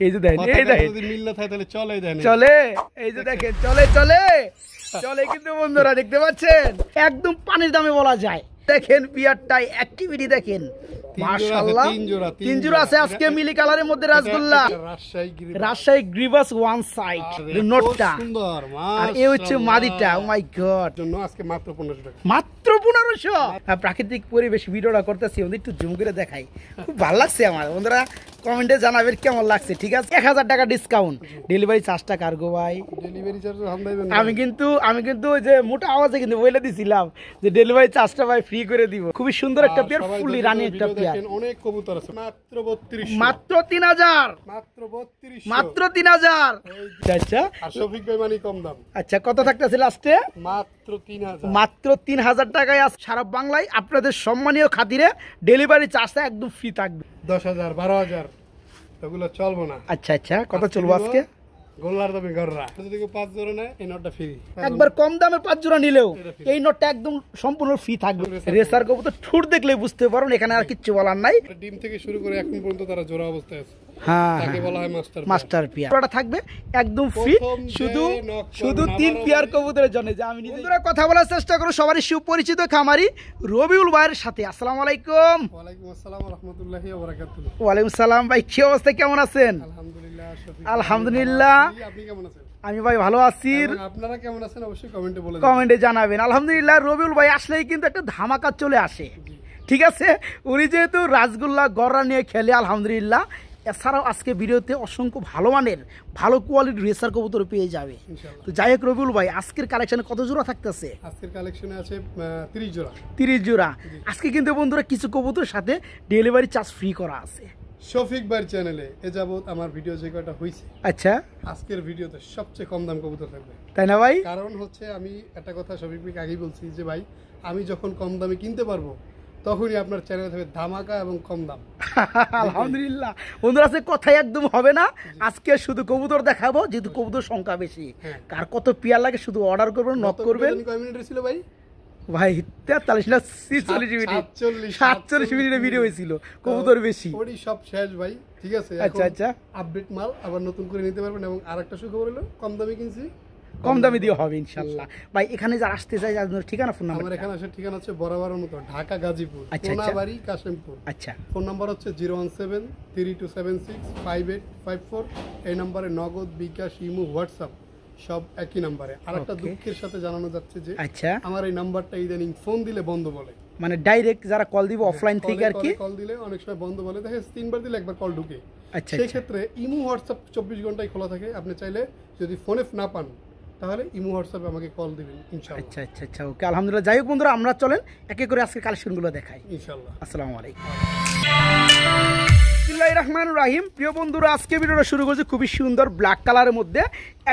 এই যে দেখেন, এই দেখেন যদি মিল না থাকে তাহলে চলে দেন, চলে, এই যে দেখেন চলে চলে চলে কিন্তু বন্ধুরা দেখতে পাচ্ছেন একদম পানির দামে বলা যায়। দেখেন পিয়ারটাই অ্যাক্টিভিটি দেখেন মাশাআল্লাহ, তিন জোড়া আছে আজকে মিলি কালারের মধ্যে রাসগোল্লা, রাজশাহী গ্রিভাস ওয়ান সাইড নোটটা সুন্দর, আর এই হচ্ছে মাদিটা। ও মাই গড, জন্য আজকে মাত্র 1500 টাকা, মাত্র 1500। প্রাকৃতিক পরিবেশ ভিডিওটা করতেছি, ওদের একটু জুম করে দেখাই, খুব ভালো লাগছে আমার। বন্ধুরা কমেন্টে জানাবেন কেমন লাগছে। ঠিক আছে, 1000 টাকা ডিসকাউন্ট, ডেলিভারি চার্জটা কার্গো ভাই, ডেলিভারি চার্জ আমি কিন্তু ওই যে মোটা আওয়াজে কিন্তু বলে দিছিলাম যে ডেলিভারি চার্জটা ভাই ফ্রি করে দিব। খুবই সুন্দর একটা পেয়ার, ফুললি রানি একটা পেয়ার। অনেক কবুতর আছে, মাত্র 3200, মাত্র 3000, মাত্র 3000। আচ্ছা, আর শফিক ভাই মানে কম দাম। আচ্ছা, কত থাকতেছে লাস্টে? মাত্র 3000, মাত্র 3000 টাকায় সারা বাংলায় আপনাদের সম্মানীয় খাতিরে ডেলিভারি চার্জটা একদম ফ্রি থাকবে। 10000 12000 এগুলো চলবো না। আচ্ছা আচ্ছা, কত চলবো আজকে? গোল্লার দামে গররা, যদি কেউ 5 জোড়া নেয় এই নোটটা ফ্রি। একবার কম দামে 5 জোড়া নিলেও এই নোটটা একদম সম্পূর্ণ ফ্রি থাকবে। রেসার কবুতর ঠুট দেখলে বুঝতে পারুন, এখানে আর কিচ্ছু বলার নাই। ডিম থেকে শুরু করে এখন পর্যন্ত তারা জোড়া অবস্থায় আছে। হ্যাঁ, তাকে বলা হয় মাস্টার পেয়ার। ওটা থাকবে একদম ফ্রি, শুধু 3 পেয়ার কবুতরের জন্য। যে আমি বন্ধুরা কথা বলার চেষ্টা করব সবারই সুপরিচিত খামারি রবিউল ভাইয়ের সাথে। আসসালামু আলাইকুম। ওয়ালাইকুম আসসালাম ওয়া রাহমাতুল্লাহি ওয়া বারাকাতুহু। ওয়ালাইকুম সালাম ভাই, কি অবস্থা, কেমন আছেন? আলহামদুলিল্লাহ। আলহামদুলিল্লাহ, আপনি কেমন আছেন? আমি ভাই ভালো আছি। আপনারা কেমন আছেন অবশ্যই কমেন্টে বলে কমেন্টে জানাবেন। আলহামদুলিল্লাহ, রবিউল ভাই আসলেই কিন্তু একটা ধামাকা চলে আসে। ঠিক আছে, উনি যেহেতু রাসগোল্লা গররা নিয়ে খেলে আলহামদুলিল্লাহ, এছাড়াও আজকে ভিডিওতে অসংখ্য ভালো মানের ভালো কোয়ালিটির রেসার কবুতর পেয়ে যাবে। তো যাই হোক রবিউল ভাই, আজকের কালেকশনে কত জোড়া থাকতেছে? আজকের কালেকশনে আছে 30 জোড়া। 30 জোড়া। আজকে কিন্তু বন্ধুরা কিছু কবুতরের সাথে ডেলিভারি চার্জ ফ্রি করা আছে। শফিক ভাইয়ের চ্যানেলে এ যাবত আমার ভিডিও যে কয়টা হইছে, আচ্ছা, আজকের ভিডিওতে সবচেয়ে কম দাম কবুতর থাকবে। তাই না ভাই? কারণ হচ্ছে আমি একটা কথা শফিক ভাইকে আগেই বলছি যে ভাই, আমি যখন কম দামে কিনতে পারবো তখনই আপনার চ্যানেলে থাকবে ধামাকা এবং কম দাম। আলহামদুলিল্লাহ বন্ধুরা, আজকে কথাই একদম হবে না, আজকে শুধু কবুতর দেখাবো, যেহেতু কবুতর সংখ্যা বেশি। কার কত পেয়ার লাগে শুধু অর্ডার করবেন, নক করবেন। কয় মিনিটের ছিল ভাই? ভাই 43 না 46 মিনিট, 47 মিনিটের ভিডিও হয়েছিল, কবুতর বেশি। ওই সব শেষ ভাই, ঠিক আছে। আচ্ছা আচ্ছা, আপডেট মাল আবার নতুন করে নিতে পারবেন। এবং আরেকটা সুখবর হলো কম দামে কিনছি, কম দামে দিয়ে হবে ইনশাআল্লাহ। ভাই এখানে যারা আসতে চায় যাদের ঠিকানা, ফোন নাম্বার? আমার এখানে আসার ঠিকানা হচ্ছে বরাবরের মতো ঢাকা গাজীপুর, কোনাবাড়ি কাশিমপুর। আচ্ছা, ফোন নাম্বার হচ্ছে 01732765854। এই নম্বরে নগদ, বিকাশ, ইমো, হোয়াটসঅ্যাপ সব একই নাম্বারে। আরেকটা দুঃখের সাথে জানানো যাচ্ছে যে আচ্ছা, আমার এই নাম্বারটা ইদানিং ফোন দিলে বন্ধ বলে, মানে ডাইরেক্ট যারা কল দিব অফলাইন থেকে আর কি, কল দিলে অনেক সময় বন্ধ বলে, দেখে 3 বার দিলে একবার কল ঢুকে। আচ্ছা, সেই ক্ষেত্রে ইমো হোয়াটসঅ্যাপ 24 ঘন্টায় খোলা থাকে। আপনি চাইলে যদি ফোনে না পান তাহলে ইমো হোয়াটসঅ্যাপে আমাকে কল দিবেন ইনশাআল্লাহ। আচ্ছা আচ্ছা আচ্ছা, ওকে আলহামদুলিল্লাহ। যাই হোক বন্ধুরা, আমরা চলেন একে করে আজকে কালেকশনগুলো দেখাই ইনশাআল্লাহ। আসসালামু আলাইকুম। বিসমিল্লাহির রহমানির রহিম। প্রিয় বন্ধুরা, আজকে ভিডিওটা শুরু করছি খুবই সুন্দর ব্ল্যাক কালারের মধ্যে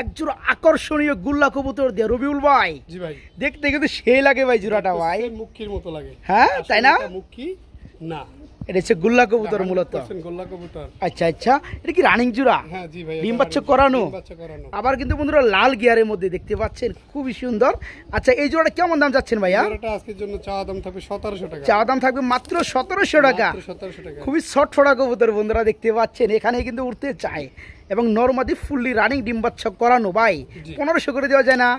একজোড়া আকর্ষণীয় গুল্লা কবুতর দিয়ে। রবিউল ভাই, জি ভাই, দেখতে কিন্তু সেই লাগে ভাই জোড়াটা ভাই, মুখির মতো লাগে। হ্যাঁ তাই না? মুখি না, এটা হচ্ছে গুল্লা কবুতর মূলত। গোল্লা কবুতর। আচ্ছা আচ্ছা, এটা কি রানিং জোড়া? হ্যাঁ জি ভাই, ডিম বাচ্চা করানো। আবার কিন্তু বন্ধুরা লাল গিয়ারের মধ্যে দেখতে পাচ্ছেন, খুবই সুন্দর। আচ্ছা, এই জোড়াটা কেমন দাম যাচ্ছেন ভাইয়া? জোড়াটা আজকের জন্য চাওয়া দাম থাকবে 1700 টাকা। চাওয়া দাম থাকবে মাত্র 1700 টাকা। 1700 টাকা। খুবই ছটফটা কবুতর বন্ধুরা দেখতে পাচ্ছেন, এখানে কিন্তু উঠতে চায় এবং নরমাদি ফুললি রানিং ডিম বাচ্চা করানো। ভাই 1500 করে দেওয়া যায় না?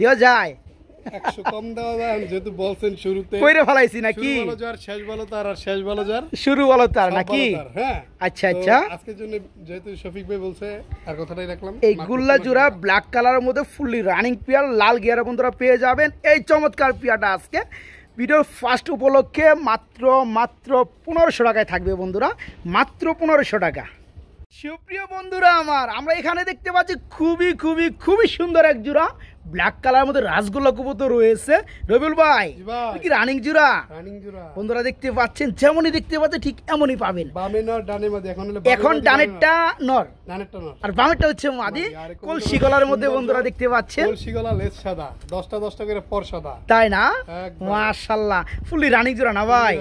দেওয়া যায়, 100 কম দেওয়া যায়, যেহেতু বলছেন শুরুতে কইরে ফলাইছি নাকি? শুরু বলো যার, শেষ বলো তার, আর শেষ বলো যার, শুরু বলো তার নাকি? হ্যাঁ আচ্ছা আচ্ছা, আজকের জন্য যেহেতু শফিক ভাই বলছে আর কথাটাই রাখলাম। এই গুল্লা জোড়া ব্ল্যাক কালারের মধ্যে ফুললি রানিং পেয়ার, লাল গিয়ারে বন্ধুরা পেয়ে যাবেন এই চমৎকার পেয়ারটা আজকে ভিডিওর ফার্স্ট উপলক্ষে মাত্র 1500 টাকায় থাকবে বন্ধুরা, মাত্র 1500 টাকা। সুপ্রিয় বন্ধুরা আমার, আমরা এখানে দেখতে পাচ্ছি খুবই খুবই খুবই সুন্দর এক জোড়া ব্ল্যাক কালার মধ্যে রাসগোল্লা কবুতর রয়েছে। রবিউল ভাই, কি রানিং জোড়া? রানিং জোড়া বন্ধুরা দেখতে পাচ্ছেন, যেমনই দেখতে পাচ্ছেন ঠিক এমনই পাবেন। বামে নর, ডানে মাদি। এখন ডানেরটা নর, ডানেরটা নর, আর বামেরটা হচ্ছে মাদি। কলসি গলার মধ্যে বন্ধুরা দেখতে পাচ্ছেন, কলসি গলা, লেজ সাদা, 10টা করে পর সাদা, তাই না? মাশাআল্লাহ, ফুললি রানিং জোড়া না ভাই?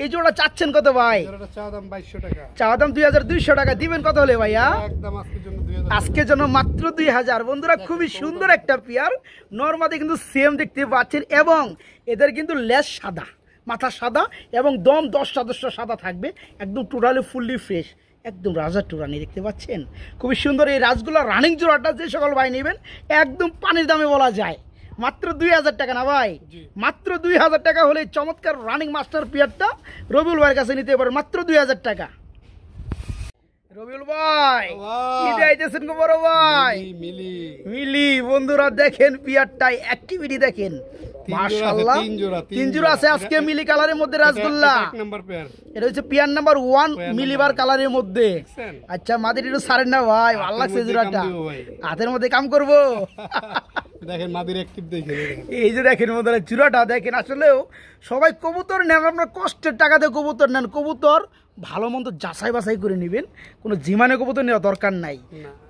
এই জোড়া চাচ্ছেন কত ভাই? জোড়াটা চাওয়া দাম 2200 টাকা। চাওয়া দাম 2200 টাকা। দিবেন কত হলে ভাইয়া? একদম আজকের জন্য 2000। আজকের জন্য মাত্র 2000। বন্ধুরা খুবই সুন্দর একটা পেয়ার, নরমাদি কিন্তু সেম দেখতে পাচ্ছেন এবং এদের কিন্তু লেজ সাদা, মাথা সাদা এবং দম 10টা সাদা থাকবে, একদম টোটালি ফুললি ফ্রেশ। একদম রাজা টুরানি দেখতে পাচ্ছেন, খুবই সুন্দর এই রাজগুলা রানিং জোড়াটা যে সকল ভাই নেবেন একদম পানির দামে বলা যায়, মাত্র 2000 টাকা না ভাই, মাত্র 2000 টাকা হলে চমৎকার রানিং মাস্টার পিয়ারটা রবিউল ভাইয়ের কাছে নিতে পারেন মাত্র 2000 টাকা। রবিউল ভাই কি দিতেছেন গো বড় ভাই? মিলি বন্ধুরা দেখেন পিয়ারটাই অ্যাক্টিভিটি দেখেন মাশাআল্লাহ, 3 জোড়া আছে আজকে মিলি কালারের মধ্যে রাসগোল্লা। এটা হচ্ছে পিয়ার নাম্বার 1 মিলিবার কালারের মধ্যে। আচ্ছা মাদির একটু সারেন না ভাই, ভালো লাগছে জোড়াটা, হাতের মধ্যে কাম করব। দেখেন মাদির অ্যাক্টিভ দেখেন, এই যে দেখেন বন্ধুরা জোড়াটা দেখেন। আসলেও সবাই কবুতর নেন, আপনার কষ্টের টাকাতে কবুতর নেন, কবুতর ভালো মন্দ যাচাই বাছাই করে নেবেন, কোনো জিমানে কবুতর নেওয়া দরকার নাই।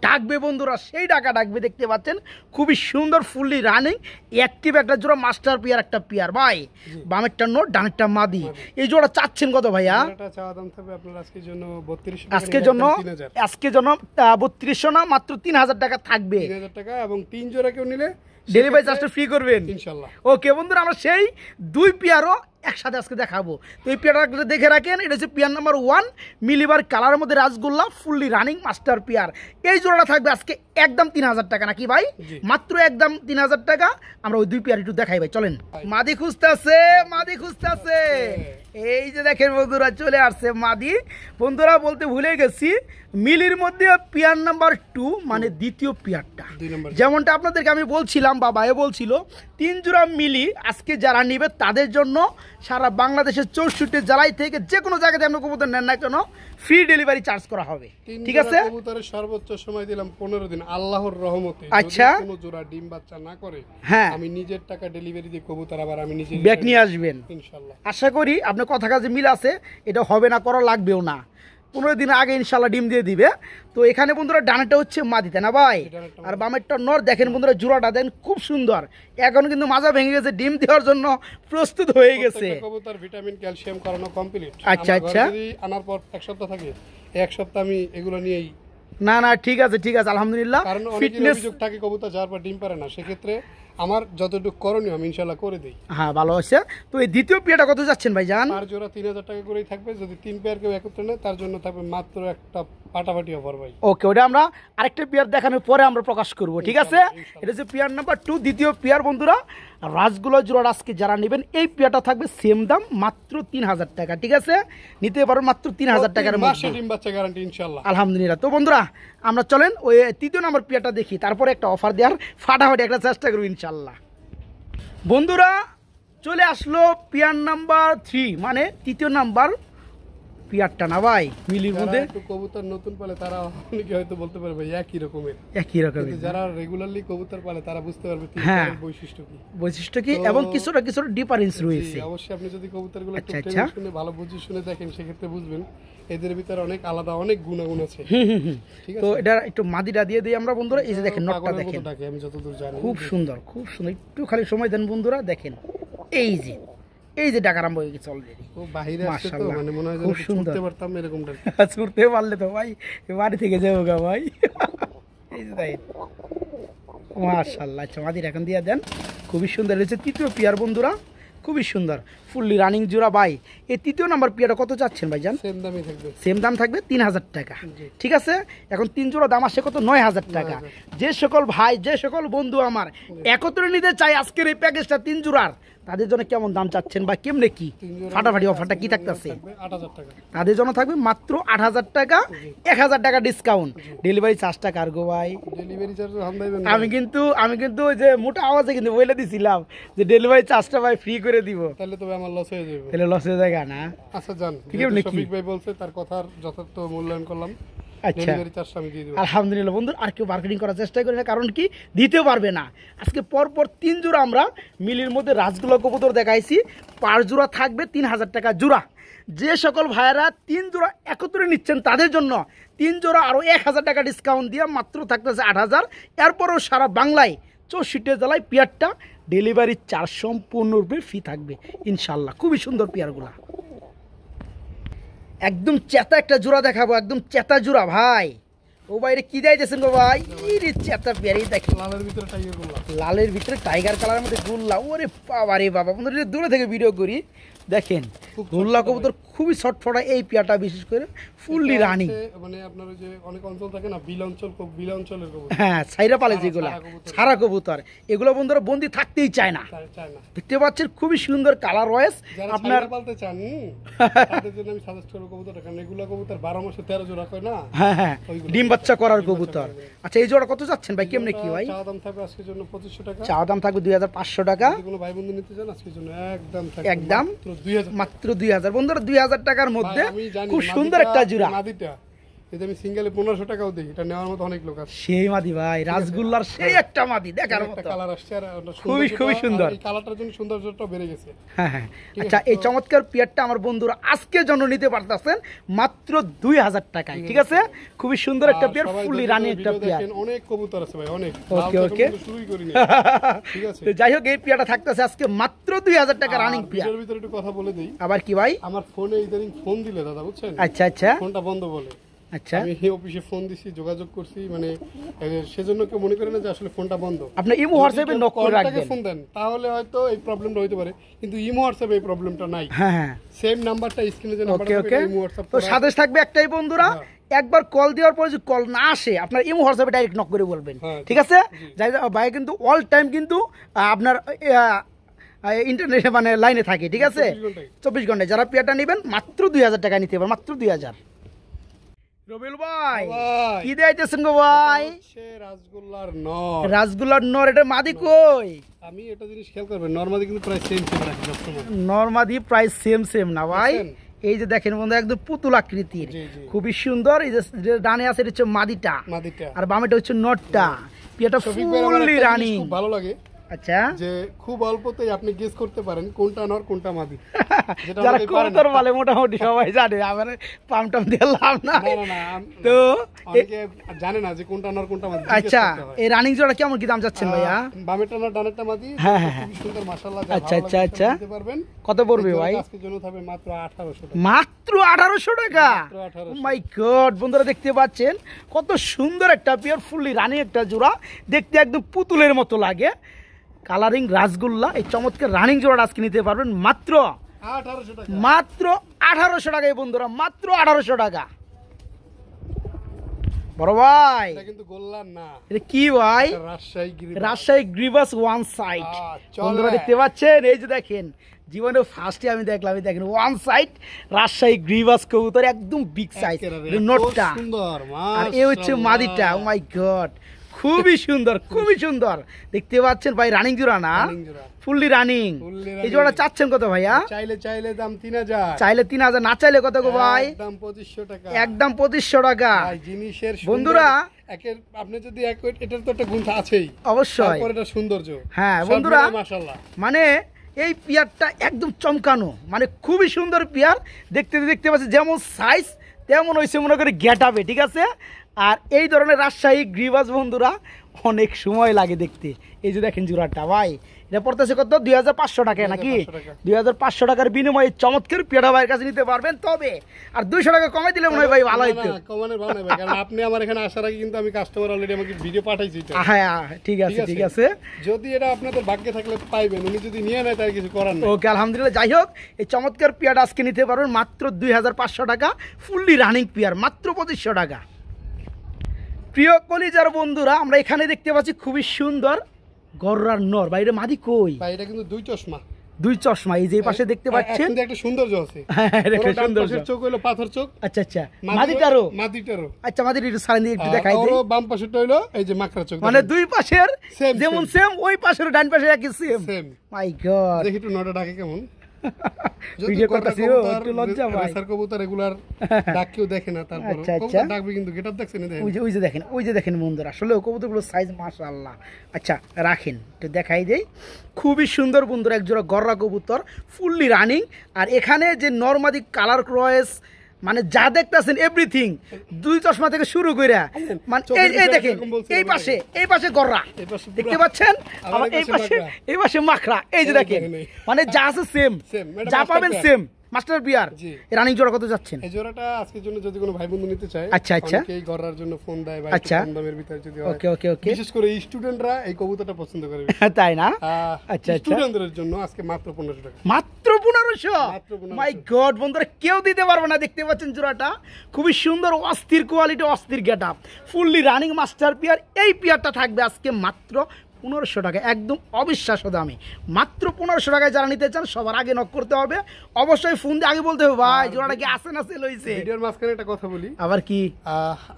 ডাকবে বন্ধুরা সেই ডাকা ডাকবে, দেখতে পাচ্ছেন খুবই সুন্দর ফুললি রানিং অ্যাক্টিভ একটা জোড়া মাস্টার পিয়ার, একটা পিয়ার ভাই, বামেরটা নোট ডানেরটা মাদি। এই জোড়া চাচ্ছেন কত ভাইয়া? আজকের জন্য 3200 না মাত্র 3000 টাকা থাকবে, 3000 টাকা, এবং 3 জোড়া কেউ নিলে ডেলিভারি চার্জটা ফ্রি করবেন ইনশাআল্লাহ। ওকে বন্ধুরা আমরা সেই 2 পিয়ারও একসাথে আজকে দেখাবো, তো এই পিয়ারটা দেখে রাখেন। এটা হচ্ছে পিয়ার নাম্বার 1 মিলিবার কালারের মধ্যে rasgulla fully running master pair. এই জোড়াটা থাকবে আজকে একদম 3000 টাকা নাকি ভাই? মাত্র একদম 3000 টাকা। আমরা ওই 2 পিয়ার একটু দেখাই ভাই, চলেন। মাদি খুঁজতেছে, মাদি খুঁজতেছে, এই যে দেখেন বন্ধুরা চলে আসছে মাদি। বন্ধুরা বলতে ভুলে গেছি মিলির মধ্যে পিয়ার নাম্বার 2 মানে দ্বিতীয় পিয়ারটা, যেমনটা আপনাদেরকে আমি বলছিলাম বা ভাই বলছিল 3 জোড়া মিলি আজকে যারা নিবে তাদের জন্য সারা বাংলাদেশের 64 জেলায় থেকে যে কোনো জায়গাতে আপনি কবুতর নেন না কেন ফ্রি ডেলিভারি চার্জ করা হবে, ঠিক আছে? কবুতরের সর্বোচ্চ সময় দিলাম 15 দিন আল্লাহর রহমতে। আচ্ছা কোনো জোড়া ডিম বাচ্চা না করে হ্যাঁ আমি নিজের টাকা ডেলিভারি দিয়ে কবুতর আবার আমি নিজে ব্যাক নিয়ে আসবেন ইনশাআল্লাহ। আশা করি আপনার কথা কাজে মিল আছে, এটা হবে না, করা লাগবেও না, 15 দিন আগে ইনশাল্লাহ ডিম দিয়ে দিবে। তো এখানে বন্ধুরা ডানাটা হচ্ছে মাদি, তাই না ভাই? আর বামেরটা নর। দেখেন বন্ধুরা জোড়াটা দেন খুব সুন্দর, এখন কিন্তু মাজা ভেঙে গেছে, ডিম দেওয়ার জন্য প্রস্তুত হয়ে গেছে। কবুতর ভিটামিন ক্যালসিয়াম করানো কমপ্লিট। আচ্ছা আচ্ছা, আনার পর 1 সপ্তাহ থাকে, 1 সপ্তাহ আমি এগুলো নিয়েই না না ঠিক আছে ঠিক আছে আলহামদুলিল্লাহ। কারণ ফিটনেস অভিযোগ থাকে কবুতর যাওয়ার পর ডিম পারে না, সেক্ষেত্রে আমার যতটুকু করণীয় আমি ইনশাআল্লাহ করে দেই। হ্যাঁ ভালো আছে। তো এই দ্বিতীয় পেয়ারটা কত যাচ্ছেন ভাই জান? আর জোড়া 3000 টাকা করেই থাকবে, যদি 3 পেয়ার কেউ একত্রে নেয় তার জন্য থাকবে মাত্র একটা পাটাপাটি অফার ভাই। ওকে, ওটা আমরা আরেকটা পেয়ার দেখানোর পরে আমরা প্রকাশ করব, ঠিক আছে? এটা হচ্ছে পেয়ার নাম্বার 2 দ্বিতীয় পেয়ার। বন্ধুরা রাসগোল্লা জোড়া আজকে যারা নেবেন এই পেয়ারটা থাকবে সেম দাম মাত্র 3000 টাকা, ঠিক আছে? নিতে পারবেন মাত্র 3000 টাকার মধ্যে, ডিম বাচ্চা গ্যারান্টি ইনশাআল্লাহ আলহামদুলিল্লাহ। তো বন্ধুরা আমরা চলেন ওই তৃতীয় নাম্বার পেয়ারটা দেখি, তারপরে একটা অফার দেওয়ার ফাটাফাটি একটা চেষ্টা করব ইনশাআল্লাহ। বন্ধুরা চলে আসলো পিয়ার নাম্বার 3 মানে তৃতীয় নাম্বার পিয়ারটা না ভাই মিলির মধ্যে। একটু কবুতর নতুন পালে তারা অনেকে হয়তো বলতে পারবে একই রকমের, একই রকমের, যারা রেগুলারলি কবুতর পালে তারা বুঝতে পারবে বৈশিষ্ট্য কি এবং কিছুটা ডিফারেন্স রয়েছে। অবশ্যই আপনি যদি কবুতরগুলো একটু ট্রেনিং শুনে ভালো বুঝে শুনে দেখেন সেক্ষেত্রে বুঝবেন এদের ভিতরে অনেক আলাদা অনেক গুণাগুণ আছে, ঠিক আছে? তো এটা একটু মাদিটা দিয়ে দিই আমরা বন্ধুরা। এই যে দেখেন নটটা দেখেন, আমি যতদূর জানি খুব সুন্দর খুব সুন্দর। একটু খালি সময় দেন বন্ধুরা, দেখেন এই যে ডাক আরম্ভ হয়ে গেছে অলরেডি। ও বাইরে আসছে তো মানে মনে হয় খুব সুন্দর ছুটতে পারতাম এরকমটা, ছুটতে পারলে তো ভাই বাড়ি থেকে যাবো গা ভাই। এই যে দেখেন মাশাআল্লাহ। আচ্ছা মাদির এখন দিয়ে দেন, খুবই সুন্দর হয়েছে তৃতীয় পেয়ার বন্ধুরা, খুবই সুন্দর ফুললি রানিং জোড়া ভাই। এই তৃতীয় নাম্বার পেয়ারটা কত চাচ্ছেন ভাইজান? সেম দাম থাকবে 3000 টাকা, ঠিক আছে? এখন 3 জোড়া দাম আসে কত 9000 টাকা। যে সকল ভাই যে সকল বন্ধু আমার একত্রে নিতে চাই আজকের এই প্যাকেজটা 3 জোড়ার, তাদের জন্য কেমন দাম চাচ্ছেন বা কেমনে কি ফাটাফাটি অফারটা কি থাকতেছে? তাদের জন্য থাকবে মাত্র 8000 টাকা, 1000 টাকা ডিসকাউন্ট, ডেলিভারি চার্জটা কার্গো ভাই। আমি কিন্তু ওই যে মোটা আওয়াজে কিন্তু বলে দিছিলাম যে ডেলিভারি চার্জটা ভাই ফ্রি করে দিব, তাহলে তবে আমার লস হয়ে যাবে। তাহলে লস হয়ে যায় না? আচ্ছা জান, শফিক ভাই বলছে তার কথার যথার্থ মূল্যায়ন করলাম। আচ্ছা আলহামদুলিল্লাহ। বন্ধু আর কেউ মার্কেটিং করার চেষ্টা করি না, কারণ কি দিতে পারবে না। আজকে পরপর 3 জোড়া আমরা মিলির মধ্যে রাসগোল্লা কবুতর দেখাইছি, 5 জোড়া থাকবে 3000 টাকা জোড়া। যে সকল ভাইয়েরা 3 জোড়া একত্রে নিচ্ছেন তাদের জন্য 3 জোড়া আরও 1000 টাকা ডিসকাউন্ট দিয়ে মাত্র থাকতেছে 8000। এরপরও সারা বাংলায় 64 জেলায় পেয়ারটা ডেলিভারি চার্জ সম্পূর্ণরূপে ফ্রি থাকবে ইনশাল্লাহ। খুবই সুন্দর পেয়ারগুলা, একদম চেতা একটা জোড়া দেখাবো, একদম চেতা জোড়া ভাই। ও বাইরে কি দিয়েছেন গো ভাই? চেতা পেয়ারি দেখেন, লালের ভিতরে টাইগার কালারের মধ্যে গোল্লা। ওরে বাবা রে বাবা, বন্ধুরা দূরে থেকে ভিডিও করি, দেখেন গোল্লা কবুতর খুবই ছটফটা এই পেয়ারটা, বিশেষ করে ফুললি এটা রানিং। হচ্ছে মানে আপনার ওই যে অনেক অঞ্চল থাকে না, বিল অঞ্চলের কবুতর হ্যাঁ, সাইরা পালে যেগুলা সারা কবুতর, এগুলো বন্ধুরা বন্দি থাকতেই চায় না। চায় না। দেখতে পাচ্ছেন খুবই সুন্দর কালার রয়েস। যারা আপনার ছাগল পালতে চান তাদের জন্য আমি সাজেস্ট করব কবুতরটা, কারণ এগুলা কবুতর 12 মাসে 13 জোড়া হয় না। হ্যাঁ হ্যাঁ, ওইগুলো ডিম বাচ্চা করার ডিম বাচ্চা কবুতর। করবে। আচ্ছা, এই জোড়া কত যাচ্ছেন ভাই, কেমনে কি ভাই? চা দাম থাকবে আজকের জন্য 2500 টাকা। চা দাম থাকবে 2500 টাকা। যদি কোনো ভাই বন্ধু নিতে চান আজকের জন্য একদম থাকবে একদম মাত্র 2000 মাত্র 2000 বন্ধুরা, 2000 টাকার মধ্যে আমি জানি খুব সুন্দর একটা জোড়া। মাদিটা যদি আমি সিঙ্গেলে 1500 টাকাও দিই, এটা নেওয়ার মতো অনেক লোক আছে। সেই মাদি ভাই, রাসগোল্লার সেই একটা মাদি দেখার একটা মতো। কালার আসছে আর খুবই সুন্দর। এই কালারটার জন্য সৌন্দর্যটা বেড়ে গেছে। হ্যাঁ হ্যাঁ। আচ্ছা, এই চমৎকার পেয়ারটা আমার বন্ধুরা আজকের জন্য নিতে পারতেছেন মাত্র 2000 টাকায়, ঠিক আছে? খুবই সুন্দর একটা পেয়ার, ফুললি রানিং একটা পেয়ার। অনেক কবুতর আছে ভাই, অনেক। ওকে ওকে, শুরুই করিনি। ঠিক আছে, তো যাই হোক, এই পেয়ারটা থাকতেছে আজকে মাত্র 2000 টাকা রানিং পেয়ার। এর ভিতরে একটু কথা বলে দেই। আবার কি ভাই? আমার ফোনে ইদানিং ফোন দিলে দাদা, বুঝছেন, আচ্ছা আচ্ছা ফোনটা বন্ধ বলে। আচ্ছা, আমি অফিসে ফোন দিছি, যোগাযোগ করছি, মানে সেজন্য কেউ মনে করে না যে আসলে ফোনটা বন্ধ। আপনি ইমো হোয়াটসঅ্যাপে নক করে রাখবেন, ফোন দেন তাহলে হয়তো এই প্রবলেমটা হইতে পারে, কিন্তু ইমো হোয়াটসঅ্যাপে এই প্রবলেমটা নাই। হ্যাঁ হ্যাঁ, সেম নাম্বারটা স্ক্রিনে যে ওকে নাম্বারটা ওকে। ইমো হোয়াটসঅ্যাপ তো সাথে থাকবে একটাই বন্ধুরা, একবার কল দেওয়ার পরে যদি কল না আসে, আপনার ইমো হোয়াটসঅ্যাপে ডাইরেক্ট নক করে বলবেন, হ্যাঁ, ঠিক আছে? যাই ভাই কিন্তু অল টাইম কিন্তু আপনার ইন্টারনেট মানে লাইনে থাকে, ঠিক আছে? 24 ঘন্টায়। যারা পেয়ারটা নেবেন মাত্র 2000 টাকা নিতে পারবেন, মাত্র 2000। রবিউল ভাই কি দিতেছেন গো ভাই? রাসগোল্লার নর। রাসগোল্লার নর, এটা মাদি কই? আমি এটা জিনিস খেয়াল করবেন, নরমাদি কিন্তু প্রায় সেম রাখি সবসময়। নরমাদি প্রায় সেম না ভাই? দেখছেন? এই যে দেখেন বন্ধু, একদম পুতুল আকৃতির, জি, জি। খুবই সুন্দর। এই যে ডানে আছে এটা হচ্ছে মাদিটা, মাদিটা। আর বামেটা হচ্ছে নটটা। পেয়ারটা শফিক ভাই, আমার ফুললি একটা জিনিস রানিং। খুব ভালো লাগে আচ্ছা, যে খুব অল্পতেই আপনি গেস করতে পারেন কোনটা নর কোনটা মাদি। যেটা যারা অনেকেই পারে না। কবুতর বলে মোটামুটি সবাই জানে, আমার পামটাম দিলাম না। না না না, তো অনেকে জানে না যে কোনটা নর কোনটা মাদি। জিজ্ঞেস আচ্ছা, করতে হয়। এই রানিং জোড়া কেমন কি দাম যাচ্ছেন ভাইয়া? বামেরটা নর ডানেরটা মাদি। হ্যাঁ, হ্যাঁ, খুব সুন্দর মাশাআল্লাহ। আচ্ছা আচ্ছা আচ্ছা, দিতে পারবেন। কত পড়বে ভাই? আজকের জন্য থাকবে মাত্র 1800 টাকা। মাত্র 1800 টাকা। মাত্র 1800। মাই গড, বন্ধুরা দেখতে পাচ্ছেন কত সুন্দর একটা পেয়ার, ফুললি রানিং একটা জোড়া, দেখতে একদম পুতুলের মতো লাগে। কালারিং রাসগোল্লা, এই চমৎকার রানিং জোড়াটা আজকে নিতে পারবেন মাত্র 1800 টাকা। মাত্র 1800 টাকায় বন্ধুরা, মাত্র 1800 টাকা। বড় ভাই এটা কিন্তু গোল্লার না, এটা কি ভাই? এটা রাজশাহী গিরিবাস। রাজশাহী গ্রিভাস ওয়ান সাইড। চলে। বন্ধুরা দেখতে পাচ্ছেন, এই যে দেখেন, জীবনে ফার্স্টে আমি দেখলাম, এই দেখেন ওয়ান সাইড রাজশাহী গ্রিভাস কবুতর, একদম বিগ সাইজ নোটটা, এত সুন্দর, আর এ হচ্ছে মাদিটা। ও মাই গড, খুবই সুন্দর, খুবই সুন্দর। দেখতে পাচ্ছেন ভাই, রানিং জোড়া না? রানিং জোড়া। Fully running. Fully এই running। জোড়া চাচ্ছেন কত ভাইয়া? চাইলে দাম 3000। চাইলে 3000, না চাইলে কত গো ভাই? একদম 2500 টাকা। একদম 2500 টাকা। ভাই, জিনিসের বন্ধুরা, একের আপনি যদি এটার তো একটা গুণ আছেই অবশ্যই। তারপর এটা সৌন্দর্য। হ্যাঁ সব বন্ধুরা, মিলিয়ে মাশাআল্লাহ। মানে এই পিয়ারটা একদম চমকানো, মানে খুবই সুন্দর পিয়ার। দেখতে পাচ্ছি যেমন সাইজ তেমন হয়েছে মনে করে গেট আপে, ঠিক আছে? আর এই ধরনের রাজশাহী গ্রিভাস বন্ধুরা অনেক সময় লাগে দেখতে। এই যে দেখেন জোড়াটা ভাই, এটা পড়তেছে কত? 2500 টাকায় নাকি? 2500 টাকার বিনিময়ে চমৎকার পেয়ারা ভাইয়ের কাছে নিতে পারবেন। তবে আর 200 টাকা কমাই দিলে মনে হয় ভাই ভালো হইতো। না, কমানোর ভালো নাই ভাই, কারণ আপনি আমার এখানে আসার আগে কিন্তু আমি কাস্টমার অলরেডি আমাকে ভিডিও পাঠাইছি এটা। হ্যাঁ ঠিক আছে ঠিক আছে। যদি এটা আপনাদের ভাগ্যে থাকলে পাইবেন, উনি যদি নিয়ে নেয় তার কিছু করার নেই। ওকে, আলহামদুলিল্লাহ। যাই হোক, এই চমৎকার পেয়ারটা আজকে নিতে পারবেন মাত্র 2500 টাকা, ফুললি রানিং পেয়ার, মাত্র 2500 টাকা। প্রিয় কলিজার বন্ধুরা, আমরা এখানে দেখতে পাচ্ছি খুবই সুন্দর গররার নর। বাইরে মাদি কই? ভাই, এটা কিন্তু দুই চশমা। দুই চশমা, এই যে পাশে দেখতে পাচ্ছেন। কিন্তু একটা সৌন্দর্য আছে। হ্যাঁ, একটা ওর ডান সৌন্দর্য। পাশের চোখ হলো পাথর চোখ। আচ্ছা আচ্ছা, মাদিটারও? মাদিটারও। আচ্ছা, মাদির একটু সাইন দিয়ে একটু দেখাই দিই। ওর বাম পাশেরটা হলো এই যে মাকড়া চোখ। মানে দুই পাশের Same, যেমন same। সেম, ওই পাশের ডান পাশে একই সেম। সেম। মাই গড, দেখি একটু নটা ডাকে কেমন। ভিডিও করতেছি, একটু লজ্জা ভাই। রেসার কবুতর রেগুলার ডাক কেউ দেখে না, তারপর আচ্ছা, আচ্ছা। কবুতর ডাকবে কিন্তু গেটআপ দেখছেন না? ওই যে দেখেন বন্ধুরা, আসলে কবুতরগুলো সাইজ মাশাআল্লাহ। আচ্ছা রাখেন, একটু দেখাই দেই। খুবই সুন্দর বন্ধুরা, একজোড়া গররা কবুতর, ফুললি রানিং। আর এখানে যে নরমাদি কালার ক্রয়েস, মানে যা দেখতেছেন এভরিথিং, দুই চশমা থেকে শুরু করে, মানে এই দেখেন, এই পাশে গররা দেখতে পাচ্ছেন, আবার এই পাশে মাখরা। এই যে দেখেন, মানে যা আছে সেম, যা পাবেন সেম। মাস্টার পিয়ার জি। রানিং জোড়া কত যাচ্ছেন? এই জোড়াটা আজকের জন্য যদি কোনো ভাই বন্ধু নিতে চায়, আচ্ছা, আচ্ছা। অনেকেই ঘরের জন্য ফোন দেয় বা আচ্ছা। কম দামের ভিতরে যদি হয়, ওকে ওকে ওকে বিশেষ করে স্টুডেন্টরা এই কবুতরটা পছন্দ করে। তাই না? আচ্ছা, আচ্ছা। স্টুডেন্টদের জন্য আজকে মাত্র 1500 টাকা। মাত্র 1500? মাত্র 1500 মাই গড বন্ধুরা, কেউ দিতে পারবে না। দেখতে পাচ্ছেন জোড়াটা খুবই সুন্দর, অস্থির কোয়ালিটি, অস্থির getup, fully running master pair. এই পিয়ারটা থাকবে আজকে মাত্র 1500 টাকা, একদম অবিশ্বাস্য দামে। মাত্র 1500 টাকায় যারা নিতে চান সবার আগে নক করতে হবে, অবশ্যই ফোন দিয়ে আগে বলতে হবে ভাই জোড়াটা কি আসে না সেল হইছে। ভিডিওর মাঝখানে একটা কথা বলি, আবার কি?